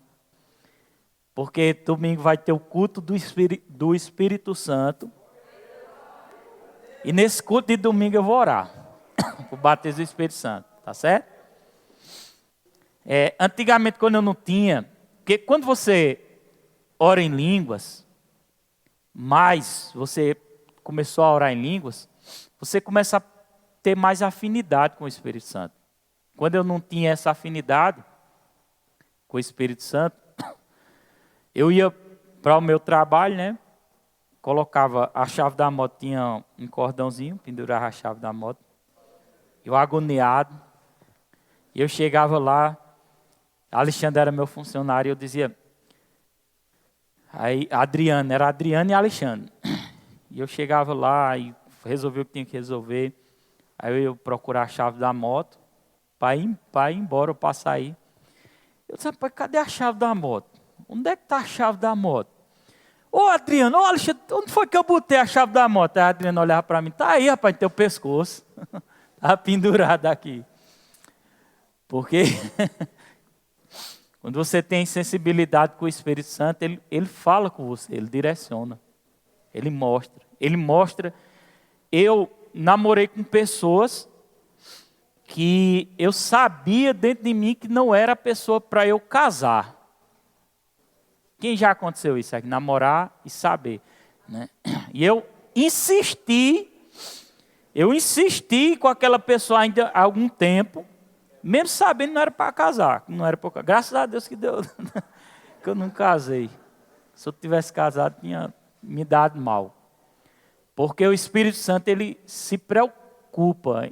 porque domingo vai ter o culto do Espírito Santo. E nesse culto de domingo eu vou orar. O batismo do Espírito Santo. Tá certo? Antigamente quando eu não tinha. Porque quando você ora em línguas. Mais você começou a orar em línguas. Você começa a ter mais afinidade com o Espírito Santo. Quando eu não tinha essa afinidade com o Espírito Santo. Eu ia para o meu trabalho, né? Colocava a chave da moto, tinha um cordãozinho, pendurava a chave da moto. Eu agoniado. E eu chegava lá, Alexandre era meu funcionário, eu dizia... Aí, era Adriano e Alexandre. E eu chegava lá e resolvi o que tinha que resolver. Aí eu ia procurar a chave da moto, para ir embora, para sair. Eu disse, rapaz, cadê a chave da moto? Onde é que está a chave da moto? Ô Adriano, ô Alexandre, onde foi que eu botei a chave da moto? Aí a Adriano olhava para mim, tá aí, rapaz, no teu pescoço. Estava pendurado aqui. Porque quando você tem sensibilidade com o Espírito Santo, ele fala com você, ele direciona. Ele mostra. Eu namorei com pessoas que eu sabia dentro de mim que não era a pessoa para eu casar. Quem já aconteceu isso? É namorar e saber. Né? E eu insisti com aquela pessoa ainda há algum tempo, mesmo sabendo que não era para casar. Não era para... Graças a Deus que deu, que eu não casei. Se eu tivesse casado, tinha me dado mal. Porque o Espírito Santo, ele se preocupa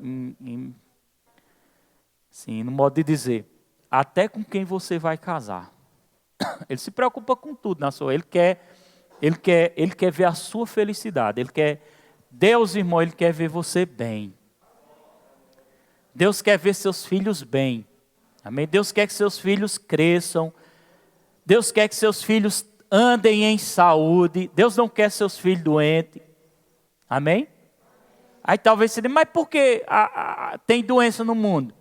assim, no modo de dizer, até com quem você vai casar. Ele se preocupa com tudo na sua. Ele quer ver a sua felicidade. Deus, irmão, Ele quer ver você bem. Deus quer ver seus filhos bem. Amém? Deus quer que seus filhos cresçam. Deus quer que seus filhos andem em saúde. Deus não quer seus filhos doentes. Amém? Aí talvez você diga, mas por que tem doença no mundo?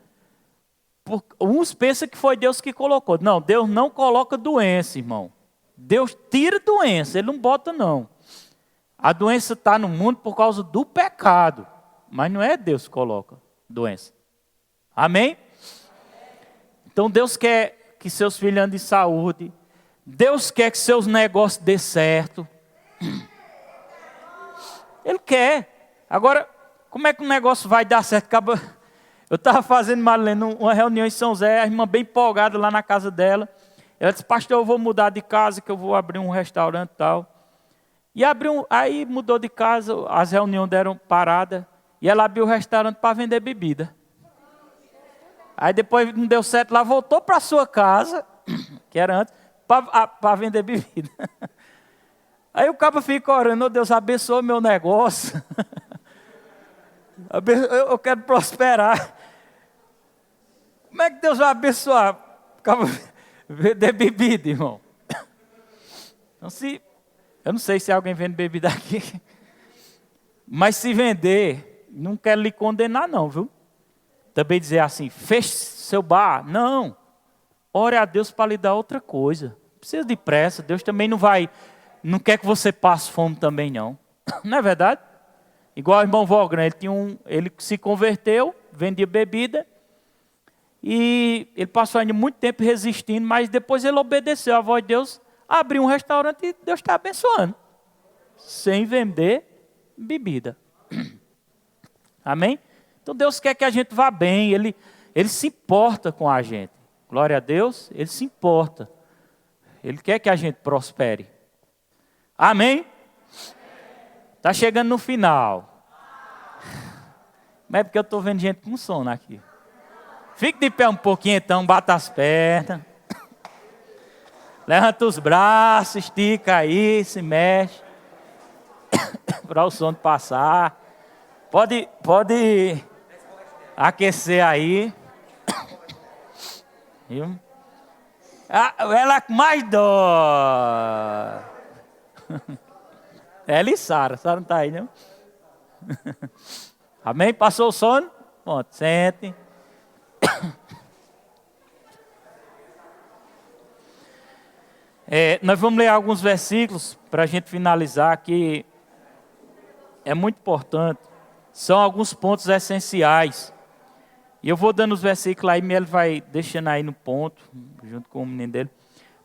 Uns pensam que foi Deus que colocou. Não, Deus não coloca doença, irmão. Deus tira doença, Ele não bota não. A doença está no mundo por causa do pecado. Mas não é Deus que coloca doença. Amém? Então Deus quer que seus filhos andem em saúde. Deus quer que seus negócios dê certo. Ele quer. Agora, como é que o negócio vai dar certo? Eu estava fazendo, Marlene, uma reunião em São José, a irmã bem empolgada lá na casa dela. Ela disse, pastor, eu vou mudar de casa, que eu vou abrir um restaurante e tal. E aí mudou de casa, as reuniões deram parada. E ela abriu o restaurante para vender bebida. Aí depois não deu certo, lá voltou para a sua casa, que era antes, para vender bebida. Aí o cabo fica orando, oh, Deus abençoa meu negócio. Eu quero prosperar. Como é que Deus vai abençoar? Vender bebida, irmão. Então, eu não sei se alguém vende bebida aqui. Mas se vender, não quero lhe condenar não, viu? Também dizer assim, feche seu bar. Não. Ore a Deus para lhe dar outra coisa. Não precisa de pressa. Deus também não quer que você passe fome também não. Não é verdade? Igual o irmão Wagner, ele se converteu, vendia bebida. E ele passou ainda muito tempo resistindo, mas depois ele obedeceu à voz de Deus, abriu um restaurante e Deus está abençoando. Sem vender bebida. Amém? Então Deus quer que a gente vá bem, Ele se importa com a gente. Glória a Deus, Ele se importa. Ele quer que a gente prospere. Amém? Está chegando no final. Mas é porque eu estou vendo gente com sono aqui. Fique de pé um pouquinho então, bata as pernas. Levanta os braços, estica aí, se mexe. Para o sono passar. Pode aquecer aí. Viu? Ela que mais dó. Ela e Sara não está aí, não? Amém? Passou o sono? Pronto, sente. Nós vamos ler alguns versículos para a gente finalizar aqui. É muito importante. São alguns pontos essenciais. E eu vou dando os versículos aí, ele vai deixando aí no ponto, junto com o menino dele.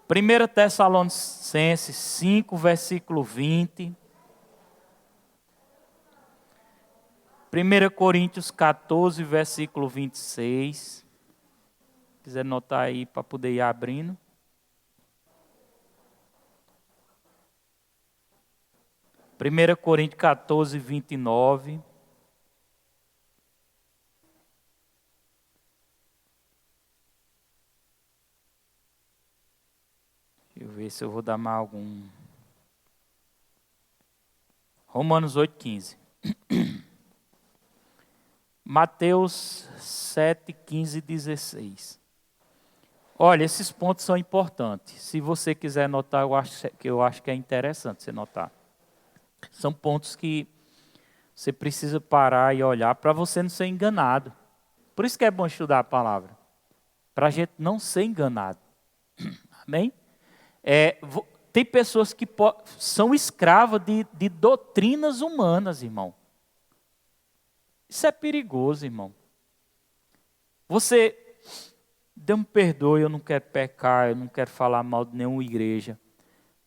1 Tessalonicenses 5, versículo 20. 1 Coríntios 14, versículo 26. Se quiser anotar aí para poder ir abrindo. 1 Coríntios 14, 29. Deixa eu ver se eu vou dar mais algum. Romanos 8, 15. Mateus 7, 15 e 16. Olha, esses pontos são importantes. Se você quiser anotar, eu acho que é interessante você notar. São pontos que você precisa parar e olhar para você não ser enganado. Por isso que é bom estudar a palavra. Para a gente não ser enganado. Amém? Tem pessoas que são escravas de doutrinas humanas, irmão. Isso é perigoso, irmão. Deus me perdoe, eu não quero pecar, eu não quero falar mal de nenhuma igreja.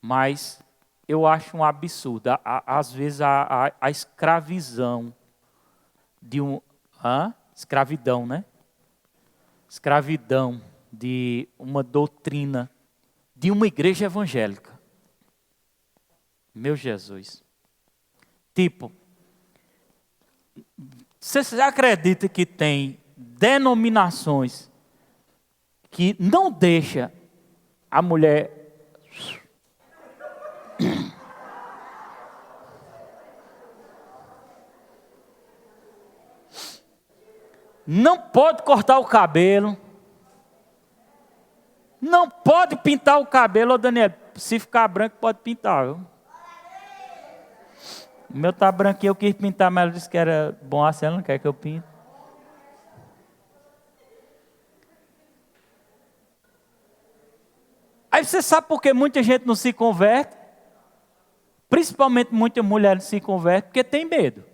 Mas eu acho um absurdo. Às vezes a escravidão escravidão, né? Escravidão de uma doutrina de uma igreja evangélica. Meu Jesus. Tipo, você acredita que tem denominações que não deixa a mulher... Não pode cortar o cabelo. Não pode pintar o cabelo, ô Daniel. Se ficar branco, pode pintar, viu? O meu tá branquinho, eu quis pintar, mas ela disse que era bom assim, ela não quer que eu pinte. Aí você sabe por que muita gente não se converte? Principalmente muita mulher não se converte, porque tem medo.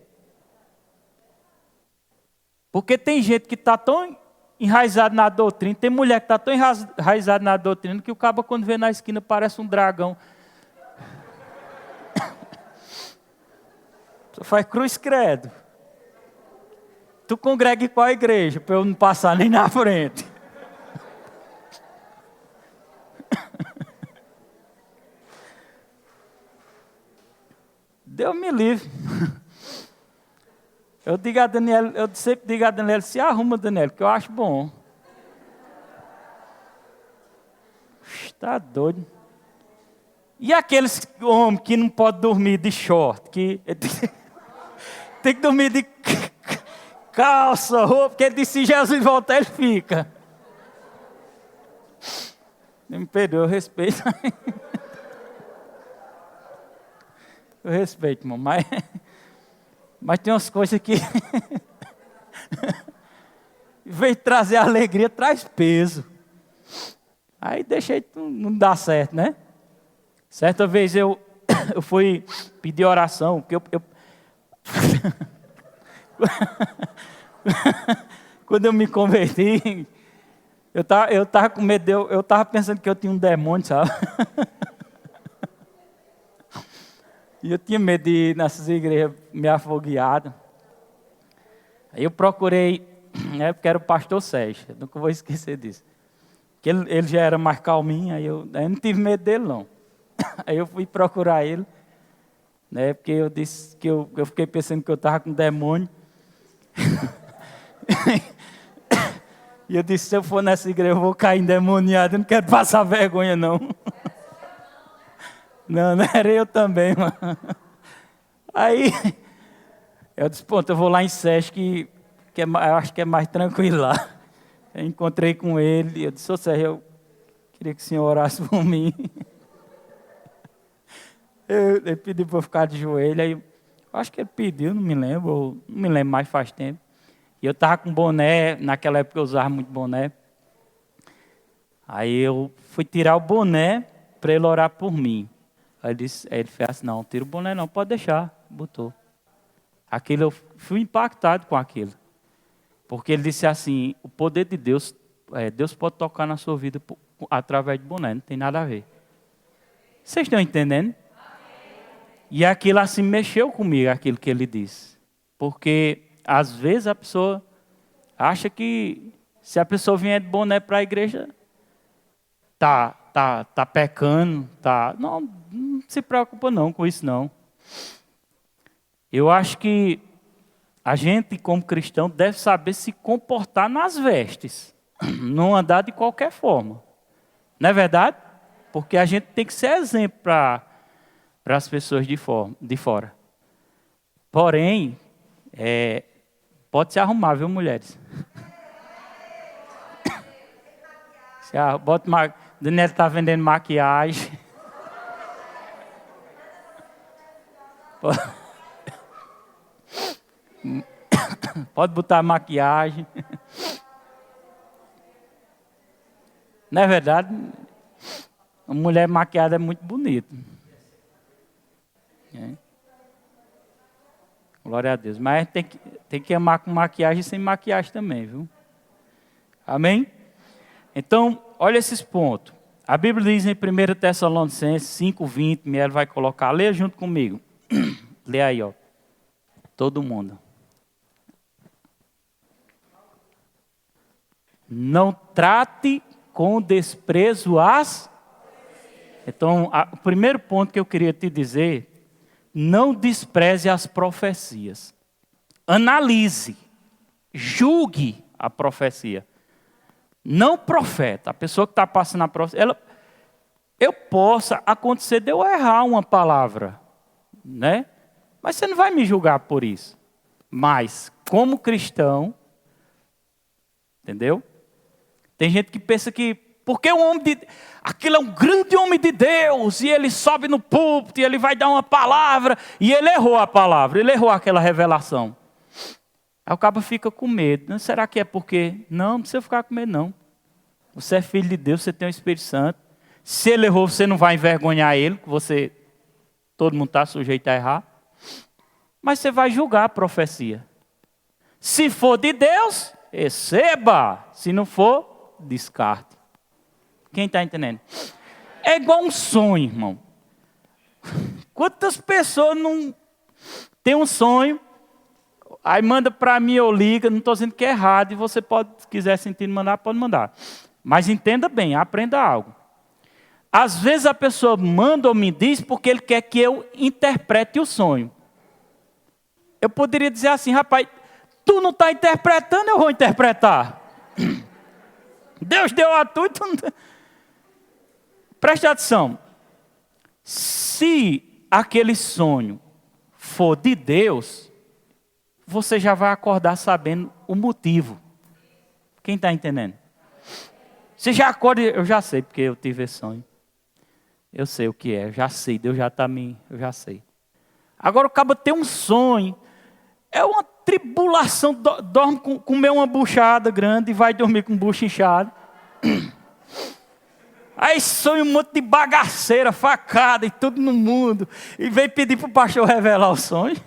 Porque tem gente que está tão enraizado na doutrina, tem mulher que está tão enraizada na doutrina, que o cabo quando vê na esquina parece um dragão. Só faz cruz credo. Tu congrega em qual igreja, para eu não passar nem na frente. Deus me livre. Eu digo a Daniel, eu sempre digo a Daniel, se arruma, Daniel, que eu acho bom. Está doido. E aqueles homens que não podem dormir de short, que tem que dormir de calça, roupa, porque ele disse, se Jesus voltar, ele fica. Não me perdoe, eu respeito. Eu respeito, irmão, mas tem umas coisas que, em vez de trazer alegria, traz peso. Aí deixei, não dá certo, né? Certa vez eu fui pedir oração, porque eu quando eu me converti, eu tava com medo, eu tava pensando que eu tinha um demônio, sabe? E eu tinha medo de ir nessas igrejas meio afogueado. Aí eu procurei, né, porque era o pastor Sérgio, eu nunca vou esquecer disso. Porque ele já era mais calminho, aí eu não tive medo dele, não. Aí eu fui procurar ele, né, porque eu disse que eu fiquei pensando que eu estava com demônio. E eu disse, se eu for nessa igreja, eu vou cair endemoniado, eu não quero passar vergonha, não. Não era eu também, mano. Aí, eu disse, pronto, eu vou lá em Sesc, que eu acho que é mais tranquilo lá. Eu encontrei com ele, eu disse, ô Sérgio, eu queria que o senhor orasse por mim. Ele pediu para eu ficar de joelho, aí eu acho que ele pediu, não me lembro mais, faz tempo. E eu estava com boné, naquela época eu usava muito boné. Aí eu fui tirar o boné para ele orar por mim. Aí ele fez assim, não, tira o boné não, pode deixar, botou. Aquilo, eu fui impactado com aquilo. Porque ele disse assim, o poder de Deus, Deus pode tocar na sua vida através de boné, não tem nada a ver. Vocês estão entendendo? E aquilo assim mexeu comigo, aquilo que ele disse. Porque às vezes a pessoa acha que se a pessoa vier de boné para a igreja, tá pecando, não se preocupa não com isso não. Eu acho que a gente como cristão deve saber se comportar nas vestes, não andar de qualquer forma. Não é verdade? Porque a gente tem que ser exemplo para as pessoas de fora. Porém, pode se arrumar, viu, mulheres? Daniel está vendendo maquiagem. Pode botar maquiagem. Não é verdade? Uma mulher maquiada é muito bonita. Glória a Deus. Mas tem que amar com maquiagem e sem maquiagem também, viu? Amém? Então, olha esses pontos. A Bíblia diz em 1 Tessalonicenses 5:20, Miel vai colocar, leia junto comigo. Lê aí, ó. Todo mundo. Não trate com desprezo as... Então, o primeiro ponto que eu queria te dizer, não despreze as profecias. Analise, julgue a profecia. Não profeta. A pessoa que está passando a profecia, possa acontecer de eu errar uma palavra, né? Mas você não vai me julgar por isso. Mas, como cristão, entendeu? Tem gente que pensa que, porque aquele é um grande homem de Deus, e ele sobe no púlpito, e ele vai dar uma palavra, e ele errou a palavra, ele errou aquela revelação. Aí o cabo fica com medo. Será que é porque? Não, não precisa ficar com medo, não. Você é filho de Deus, você tem o Espírito Santo. Se ele errou, você não vai envergonhar ele, que todo mundo está sujeito a errar. Mas você vai julgar a profecia. Se for de Deus, receba. Se não for, descarte. Quem está entendendo? É igual um sonho, irmão. Quantas pessoas não têm um sonho, aí manda para mim ou liga, não estou dizendo que é errado, e você pode, se quiser sentir mandar, pode mandar. Mas entenda bem, aprenda algo. Às vezes a pessoa manda ou me diz porque ele quer que eu interprete o sonho. Eu poderia dizer assim, rapaz, tu não está interpretando, eu vou interpretar. Deus deu a tu e tu não... Preste atenção. Se aquele sonho for de Deus, você já vai acordar sabendo o motivo. Quem está entendendo? Você já acorda, eu já sei porque eu tive esse sonho. Eu sei o que é, eu já sei, Deus já está eu já sei. Agora o cabo tem um sonho, é uma tribulação, dorme comer uma buchada grande e vai dormir com bucho inchado. Aí sonha um monte de bagaceira, facada e tudo no mundo. E vem pedir para o pastor revelar o sonho.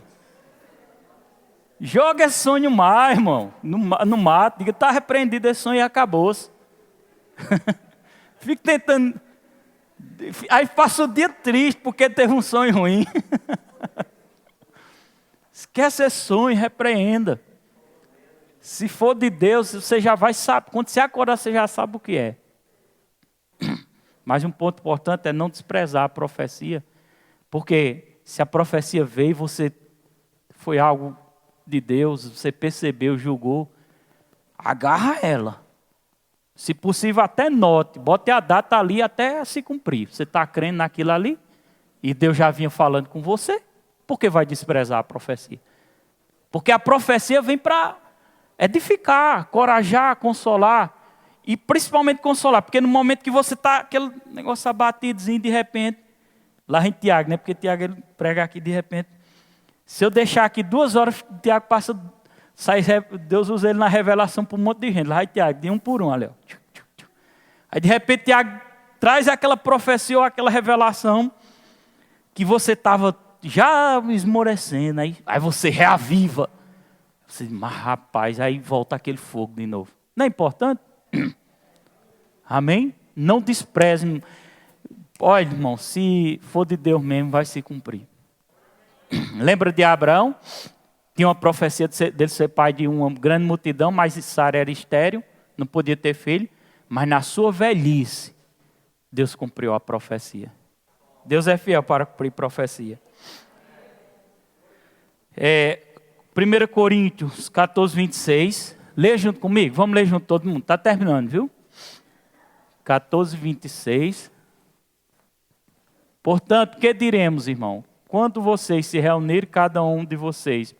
Joga esse sonho mais, irmão. No mato, diga, está repreendido esse sonho e acabou-se. Fica tentando... Aí passa o dia triste porque teve um sonho ruim. Esquece esse sonho, repreenda. Se for de Deus, você já vai saber. Quando você acordar, você já sabe o que é. Mas um ponto importante é não desprezar a profecia. Porque se a profecia veio e você foi algo de Deus, você percebeu, julgou, agarra ela. Se possível, até note, bote a data ali até se cumprir. Você está crendo naquilo ali e Deus já vinha falando com você, por que vai desprezar a profecia? Porque a profecia vem para edificar, corajar, consolar. E principalmente consolar, porque no momento que você está, aquele negócio abatidozinho, de repente, lá em Tiago, né? Porque Tiago ele prega aqui de repente. Se eu deixar aqui 2 horas, Tiago passa, Deus usa ele na revelação para um monte de gente. Lá em Tiago, de um por um, ali, ó. Aí de repente Tiago traz aquela profecia ou aquela revelação que você estava já esmorecendo, aí você reaviva. Você diz, mas rapaz, aí volta aquele fogo de novo. Não é importante? Amém? Não despreze. Olha, irmão, se for de Deus mesmo, vai se cumprir. Lembra de Abraão? Tinha uma profecia dele ser pai de uma grande multidão, mas Sara era estéril, não podia ter filho. Mas na sua velhice, Deus cumpriu a profecia. Deus é fiel para cumprir profecia. 1 Coríntios 14, 26. Lê junto comigo. Vamos ler junto todo mundo. Está terminando, viu? 14, 26. Portanto, que diremos, irmão? Quando vocês se reunirem, cada um de vocês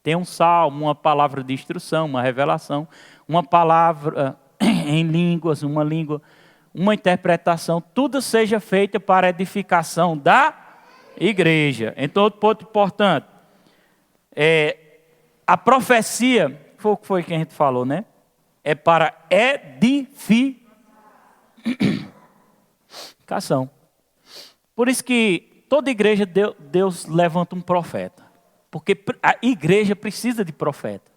tem um salmo, uma palavra de instrução, uma revelação, uma palavra em línguas, uma língua, uma interpretação, tudo seja feito para a edificação da igreja. Então, outro ponto importante, a profecia, foi o que foi que a gente falou, né? É para edificação. Por isso que toda igreja, Deus levanta um profeta. Porque a igreja precisa de profeta.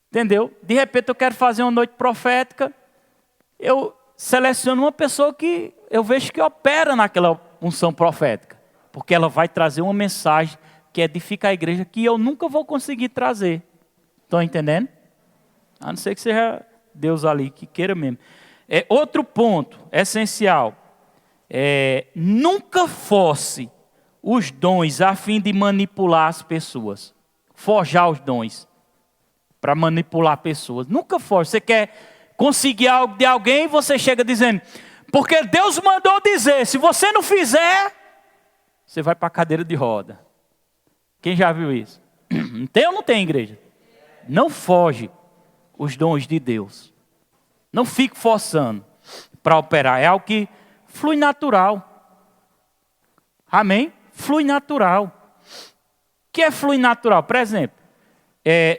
Entendeu? De repente eu quero fazer uma noite profética, eu seleciono uma pessoa que eu vejo que opera naquela unção profética. Porque ela vai trazer uma mensagem que edifica a igreja que eu nunca vou conseguir trazer. Estão entendendo? A não ser que seja Deus ali, que queira mesmo. Outro ponto essencial. Nunca force os dons a fim de manipular as pessoas. Forjar os dons para manipular pessoas. Nunca force. Você quer conseguir algo de alguém, você chega dizendo, Porque Deus mandou dizer, se você não fizer, você vai para a cadeira de roda. Quem já viu isso? Tem ou não tem, igreja? Não foge os dons de Deus. Não fique forçando para operar. É algo que flui natural. Amém? Flui natural. O que é flui natural? Por exemplo,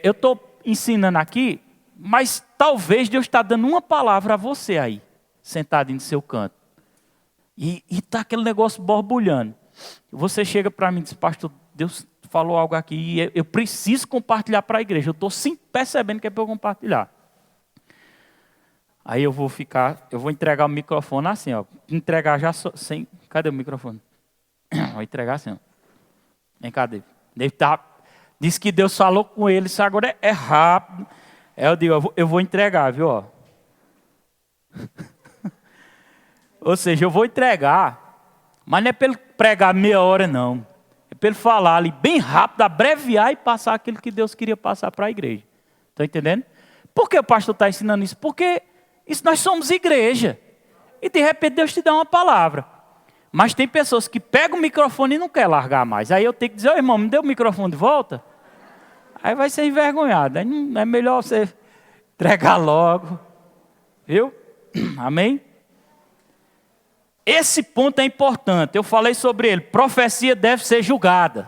eu estou ensinando aqui, mas talvez Deus está dando uma palavra a você aí, sentado no seu canto. E está aquele negócio borbulhando. Você chega para mim e diz, pastor, Deus falou algo aqui e eu preciso compartilhar para a igreja. Eu estou sim percebendo que é para eu compartilhar. Aí eu vou entregar o microfone assim, ó. Entregar já sem. Cadê o microfone? Vou entregar assim, ó. Vem cá, David. Diz que Deus falou com ele, isso agora é rápido. Aí eu digo, eu vou entregar, viu? Ó. Ou seja, eu vou entregar, mas não é para ele pregar meia hora, não. É para ele falar ali bem rápido, abreviar e passar aquilo que Deus queria passar para a igreja. Estão entendendo? Por que o pastor está ensinando isso? Porque nós somos igreja. E de repente Deus te dá uma palavra. Mas tem pessoas que pegam o microfone e não querem largar mais. Aí eu tenho que dizer, irmão, me dê o microfone de volta. Aí vai ser envergonhado. Aí não é melhor você entregar logo. Viu? Amém? Esse ponto é importante. Eu falei sobre ele. Profecia deve ser julgada.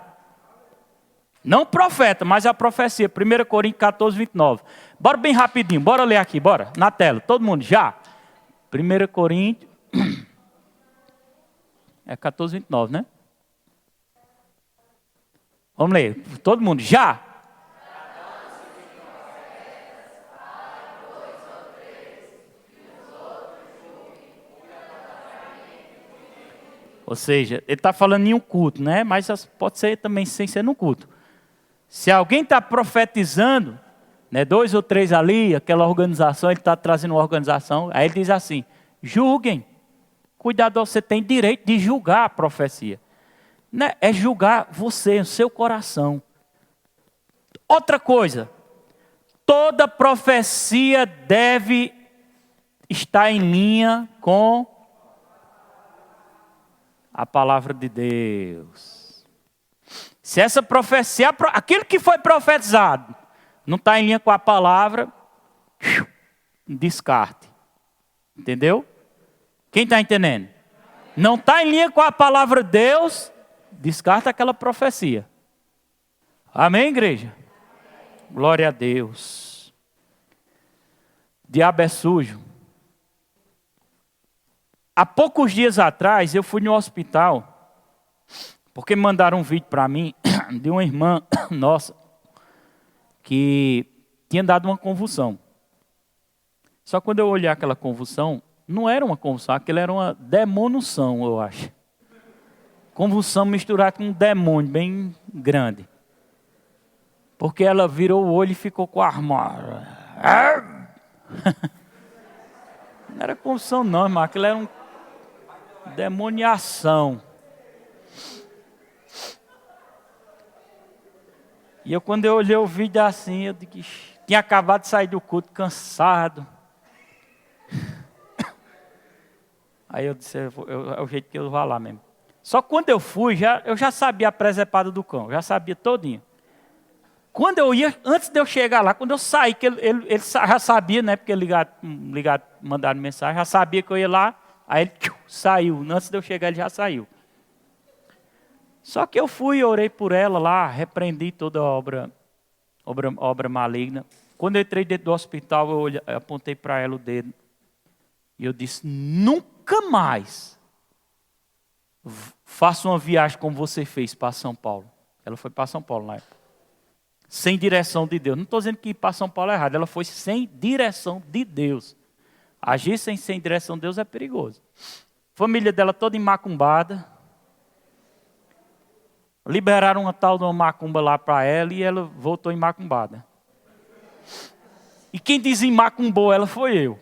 Não profeta, mas a profecia. 1 Coríntios 14, 29. Bora bem rapidinho. Bora ler aqui, bora. Na tela. Todo mundo já? 1 Coríntios. É 14, 29, né? Vamos ler. Todo mundo já? Ou seja, ele está falando em um culto, né? Mas pode ser também sem ser no culto. Se alguém está profetizando, né, 2 ou 3 ali, aquela organização, ele está trazendo uma organização, aí ele diz assim, julguem. Cuidado, você tem direito de julgar a profecia. Né? É julgar você, o seu coração. Outra coisa, toda profecia deve estar em linha com a palavra de Deus. Se essa profecia, aquilo que foi profetizado, não está em linha com a palavra, descarte. Entendeu? Quem está entendendo? Não está em linha com a palavra de Deus, descarta aquela profecia. Amém, igreja? Glória a Deus. Diabo é sujo. Há poucos dias atrás, eu fui no hospital, porque mandaram um vídeo para mim de uma irmã nossa que tinha dado uma convulsão. Só quando eu olhei aquela convulsão, não era uma convulsão, aquilo era uma demonição, eu acho. Convulsão misturada com um demônio bem grande. Porque ela virou o olho e ficou com a arma. Não era convulsão não, irmão, aquilo era um demoniação. E quando eu olhei o vídeo assim, eu disse que tinha acabado de sair do culto cansado. Aí eu disse, é o jeito que eu vou lá mesmo. Só que quando eu fui, eu já sabia a presepada do cão, já sabia todinho. Quando eu ia, antes de eu chegar lá, quando eu saí, que ele já sabia, né? Porque mandaram mensagem, já sabia que eu ia lá, aí ele saiu. Antes de eu chegar, ele já saiu. Só que eu fui, orei por ela lá, repreendi toda obra maligna. Quando eu entrei dentro do hospital, eu apontei para ela o dedo. E eu disse, nunca mais faça uma viagem como você fez para São Paulo. Ela foi para São Paulo na época. Sem direção de Deus. Não estou dizendo que ir para São Paulo é errado. Ela foi sem direção de Deus. Agir sem direção de Deus é perigoso. Família dela toda macumbada. Liberaram uma tal de uma macumba lá para ela e ela voltou macumbada. E quem desenmacumbou ela foi eu.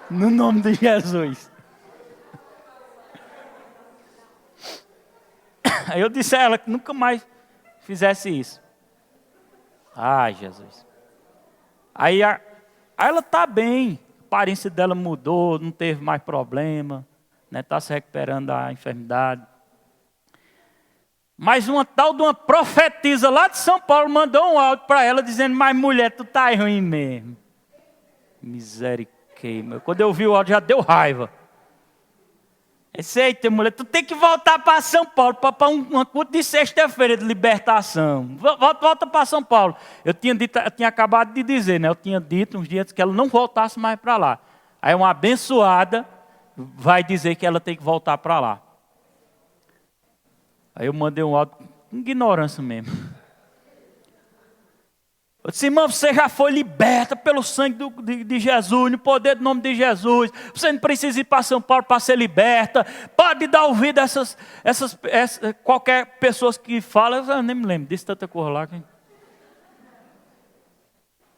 No nome de Jesus. Aí eu disse a ela que nunca mais fizesse isso. Ai, Jesus. Aí ela está bem. aparência dela mudou, não teve mais problema, né? Está se recuperando da enfermidade. Mas uma tal de uma profetisa lá de São Paulo mandou um áudio para ela dizendo: mas mulher, tu tá ruim mesmo. Misericórdia. Quando eu vi o áudio já deu raiva. Eu disse: eita mulher, tu tem que voltar para São Paulo, para um culto de sexta-feira de libertação. Volta para São Paulo. Eu tinha acabado de dizer, né? Eu tinha dito uns dias que ela não voltasse mais para lá. Aí uma abençoada vai dizer que ela tem que voltar para lá. Aí eu mandei um áudio com ignorância mesmo. Eu disse: irmão, você já foi liberta pelo sangue de Jesus, no poder do nome de Jesus. Você não precisa ir para São Paulo para ser liberta. Pode dar ouvido a qualquer pessoa que fala. Eu nem me lembro, disse tanta coisa lá.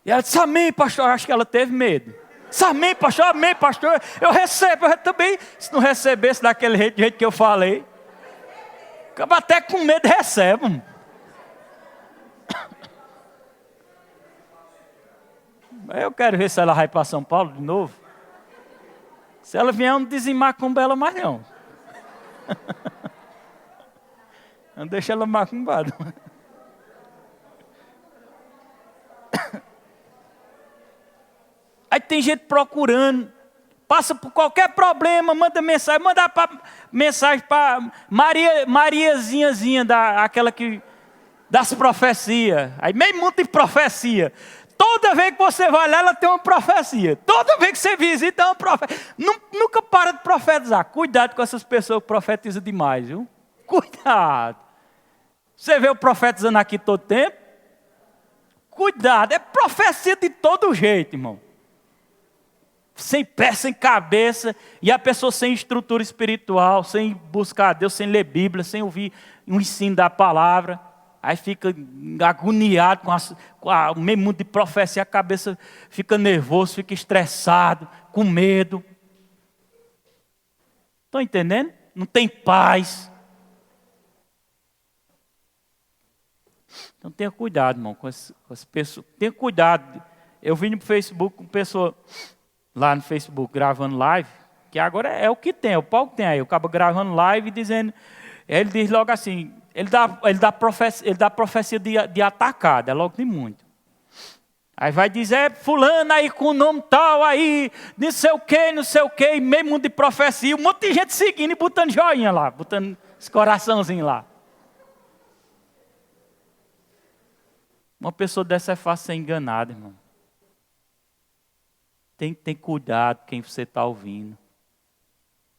E ela disse: amém, pastor. Acho que ela teve medo. Disse: amém, pastor, amém, pastor. Eu recebo, eu também. Se não recebesse daquele jeito que eu falei. Acaba até com medo, recebe. Eu quero ver se ela vai para São Paulo de novo. Se ela vier, eu não dizimar com ela mais não. Não deixa ela macumbada. Aí tem gente procurando. Passa por qualquer problema, manda mensagem para Mariazinha, aquela que das profecias. Aí meio mundo de profecia. Toda vez que você vai lá, ela tem uma profecia. Toda vez que você visita, é uma profecia. Nunca para de profetizar. Cuidado com essas pessoas que profetizam demais, viu? Cuidado. Você vê o profetizando aqui todo tempo? Cuidado, é profecia de todo jeito, irmão. Sem pé, sem cabeça, e a pessoa sem estrutura espiritual, sem buscar a Deus, sem ler Bíblia, sem ouvir o ensino da palavra. Aí fica agoniado com o mesmo mundo de profecia, a cabeça fica nervoso, fica estressado, com medo. Estão entendendo? Não tem paz. Então tenha cuidado, irmão, com as pessoas. Tenha cuidado. Eu vi no Facebook com pessoa lá no Facebook gravando live, que agora é o que tem, é o pau que tem aí. O cabo gravando live e dizendo, ele diz logo assim, ele dá profecia de atacada, é logo de muito. Aí vai dizer, fulano aí com o nome tal aí, não sei o que, meio mundo de profecia, um monte de gente seguindo e botando joinha lá, botando esse coraçãozinho lá. Uma pessoa dessa é fácil ser enganada, irmão. Tem que ter cuidado quem você está ouvindo.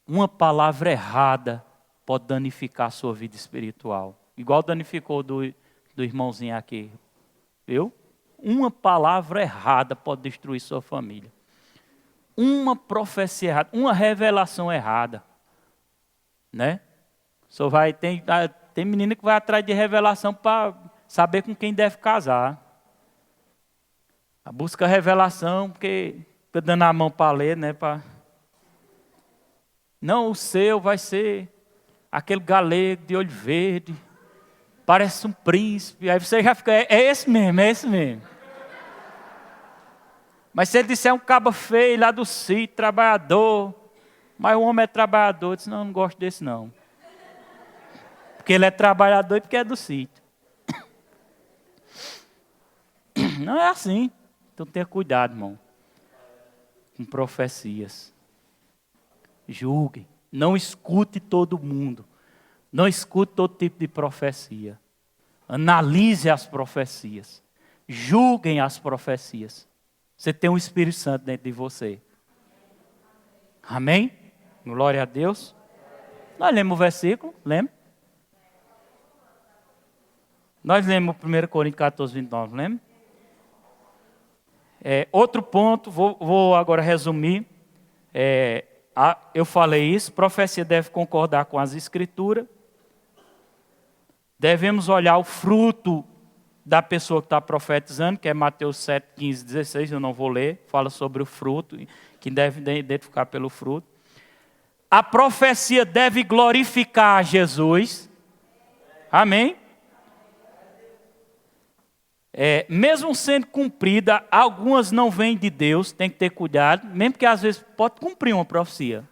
Uma palavra errada pode danificar a sua vida espiritual. Igual danificou do irmãozinho aqui. Viu? Uma palavra errada pode destruir sua família. Uma profecia errada, uma revelação errada. Né? Só tem menina que vai atrás de revelação para saber com quem deve casar. Busca revelação porque fica dando a mão para ler, né? Não, o seu vai ser aquele galego de olho verde, parece um príncipe. Aí você já fica, é esse mesmo, é esse mesmo. Mas se ele disser um cabo feio lá do sítio, trabalhador, mas o homem é trabalhador, eu disse, não gosto desse não. Porque ele é trabalhador e porque é do sítio. Não é assim. Então tenha cuidado, irmão, com profecias. Julguem. Não escute todo mundo. Não escute todo tipo de profecia. Analise as profecias. Julguem as profecias. Você tem um Espírito Santo dentro de você. Amém? Glória a Deus. Nós lemos o versículo, lembra? Nós lemos 1 Coríntios 14, 29, lembra? Outro ponto, vou agora resumir. Eu falei isso, profecia deve concordar com as escrituras. Devemos olhar o fruto da pessoa que está profetizando, que é Mateus 7, 15, 16, eu não vou ler, fala sobre o fruto, que deve identificar pelo fruto. A profecia deve glorificar a Jesus. Amém? mesmo sendo cumprida, algumas não vêm de Deus, tem que ter cuidado, mesmo que às vezes pode cumprir uma profecia,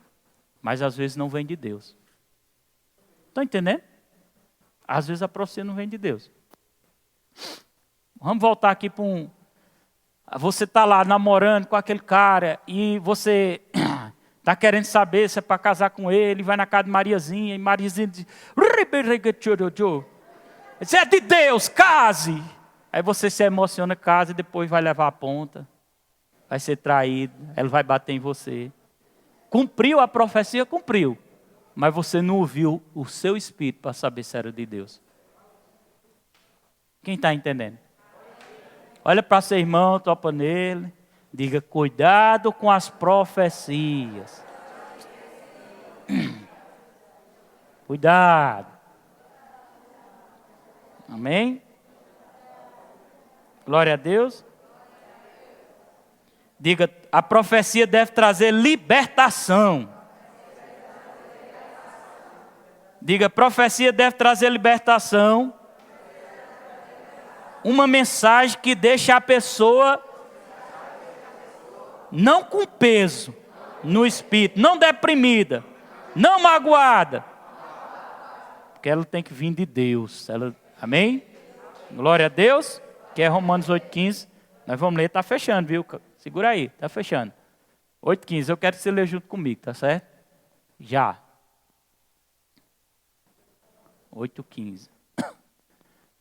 mas às vezes não vem de Deus. Estão entendendo? Às vezes a profecia não vem de Deus. Vamos voltar aqui para você está lá namorando com aquele cara e você está querendo saber se é para casar com ele, vai na casa de Mariazinha, e Mariazinha diz: isso é de Deus, case! Aí você se emociona, casa e depois vai levar a ponta, vai ser traído, ela vai bater em você. Cumpriu a profecia? Cumpriu. Mas você não ouviu o seu espírito para saber se era de Deus. Quem está entendendo? Olha para seu irmão, topa nele, diga: cuidado com as profecias. Cuidado. Amém? Glória a Deus. Diga: a profecia deve trazer libertação. Diga: profecia deve trazer libertação. Uma mensagem que deixa a pessoa não com peso no espírito, não deprimida, não magoada. Porque ela tem que vir de Deus. Amém? Glória a Deus. Que é Romanos 8,15. Nós vamos ler, está fechando, viu? Segura aí, está fechando. 8,15, eu quero que você leia junto comigo, tá certo? Já. 8,15.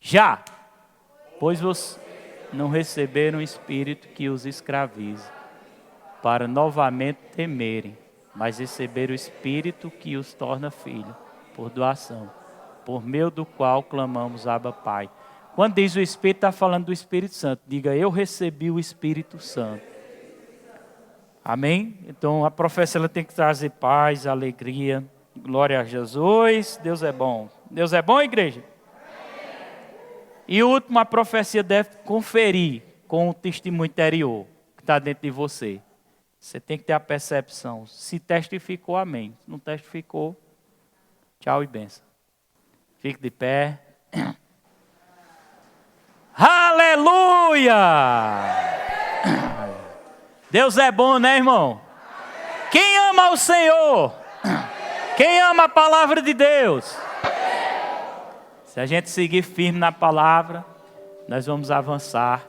Já, pois vocês não receberam o espírito que os escraviza, para novamente temerem, mas receberam o espírito que os torna filhos, por doação, por meio do qual clamamos: Abba, Pai. Quando diz o Espírito, está falando do Espírito Santo. Diga: eu recebi o Espírito Santo. Amém? Então a profecia ela tem que trazer paz, alegria. Glória a Jesus. Deus é bom. Deus é bom, igreja? E o último, a profecia deve conferir com o testemunho interior que está dentro de você. Você tem que ter a percepção. Se testificou, amém. Se não testificou, tchau e benção. Fique de pé. Aleluia! Deus é bom, né, irmão? Quem ama o Senhor? Quem ama a palavra de Deus? Se a gente seguir firme na palavra, nós vamos avançar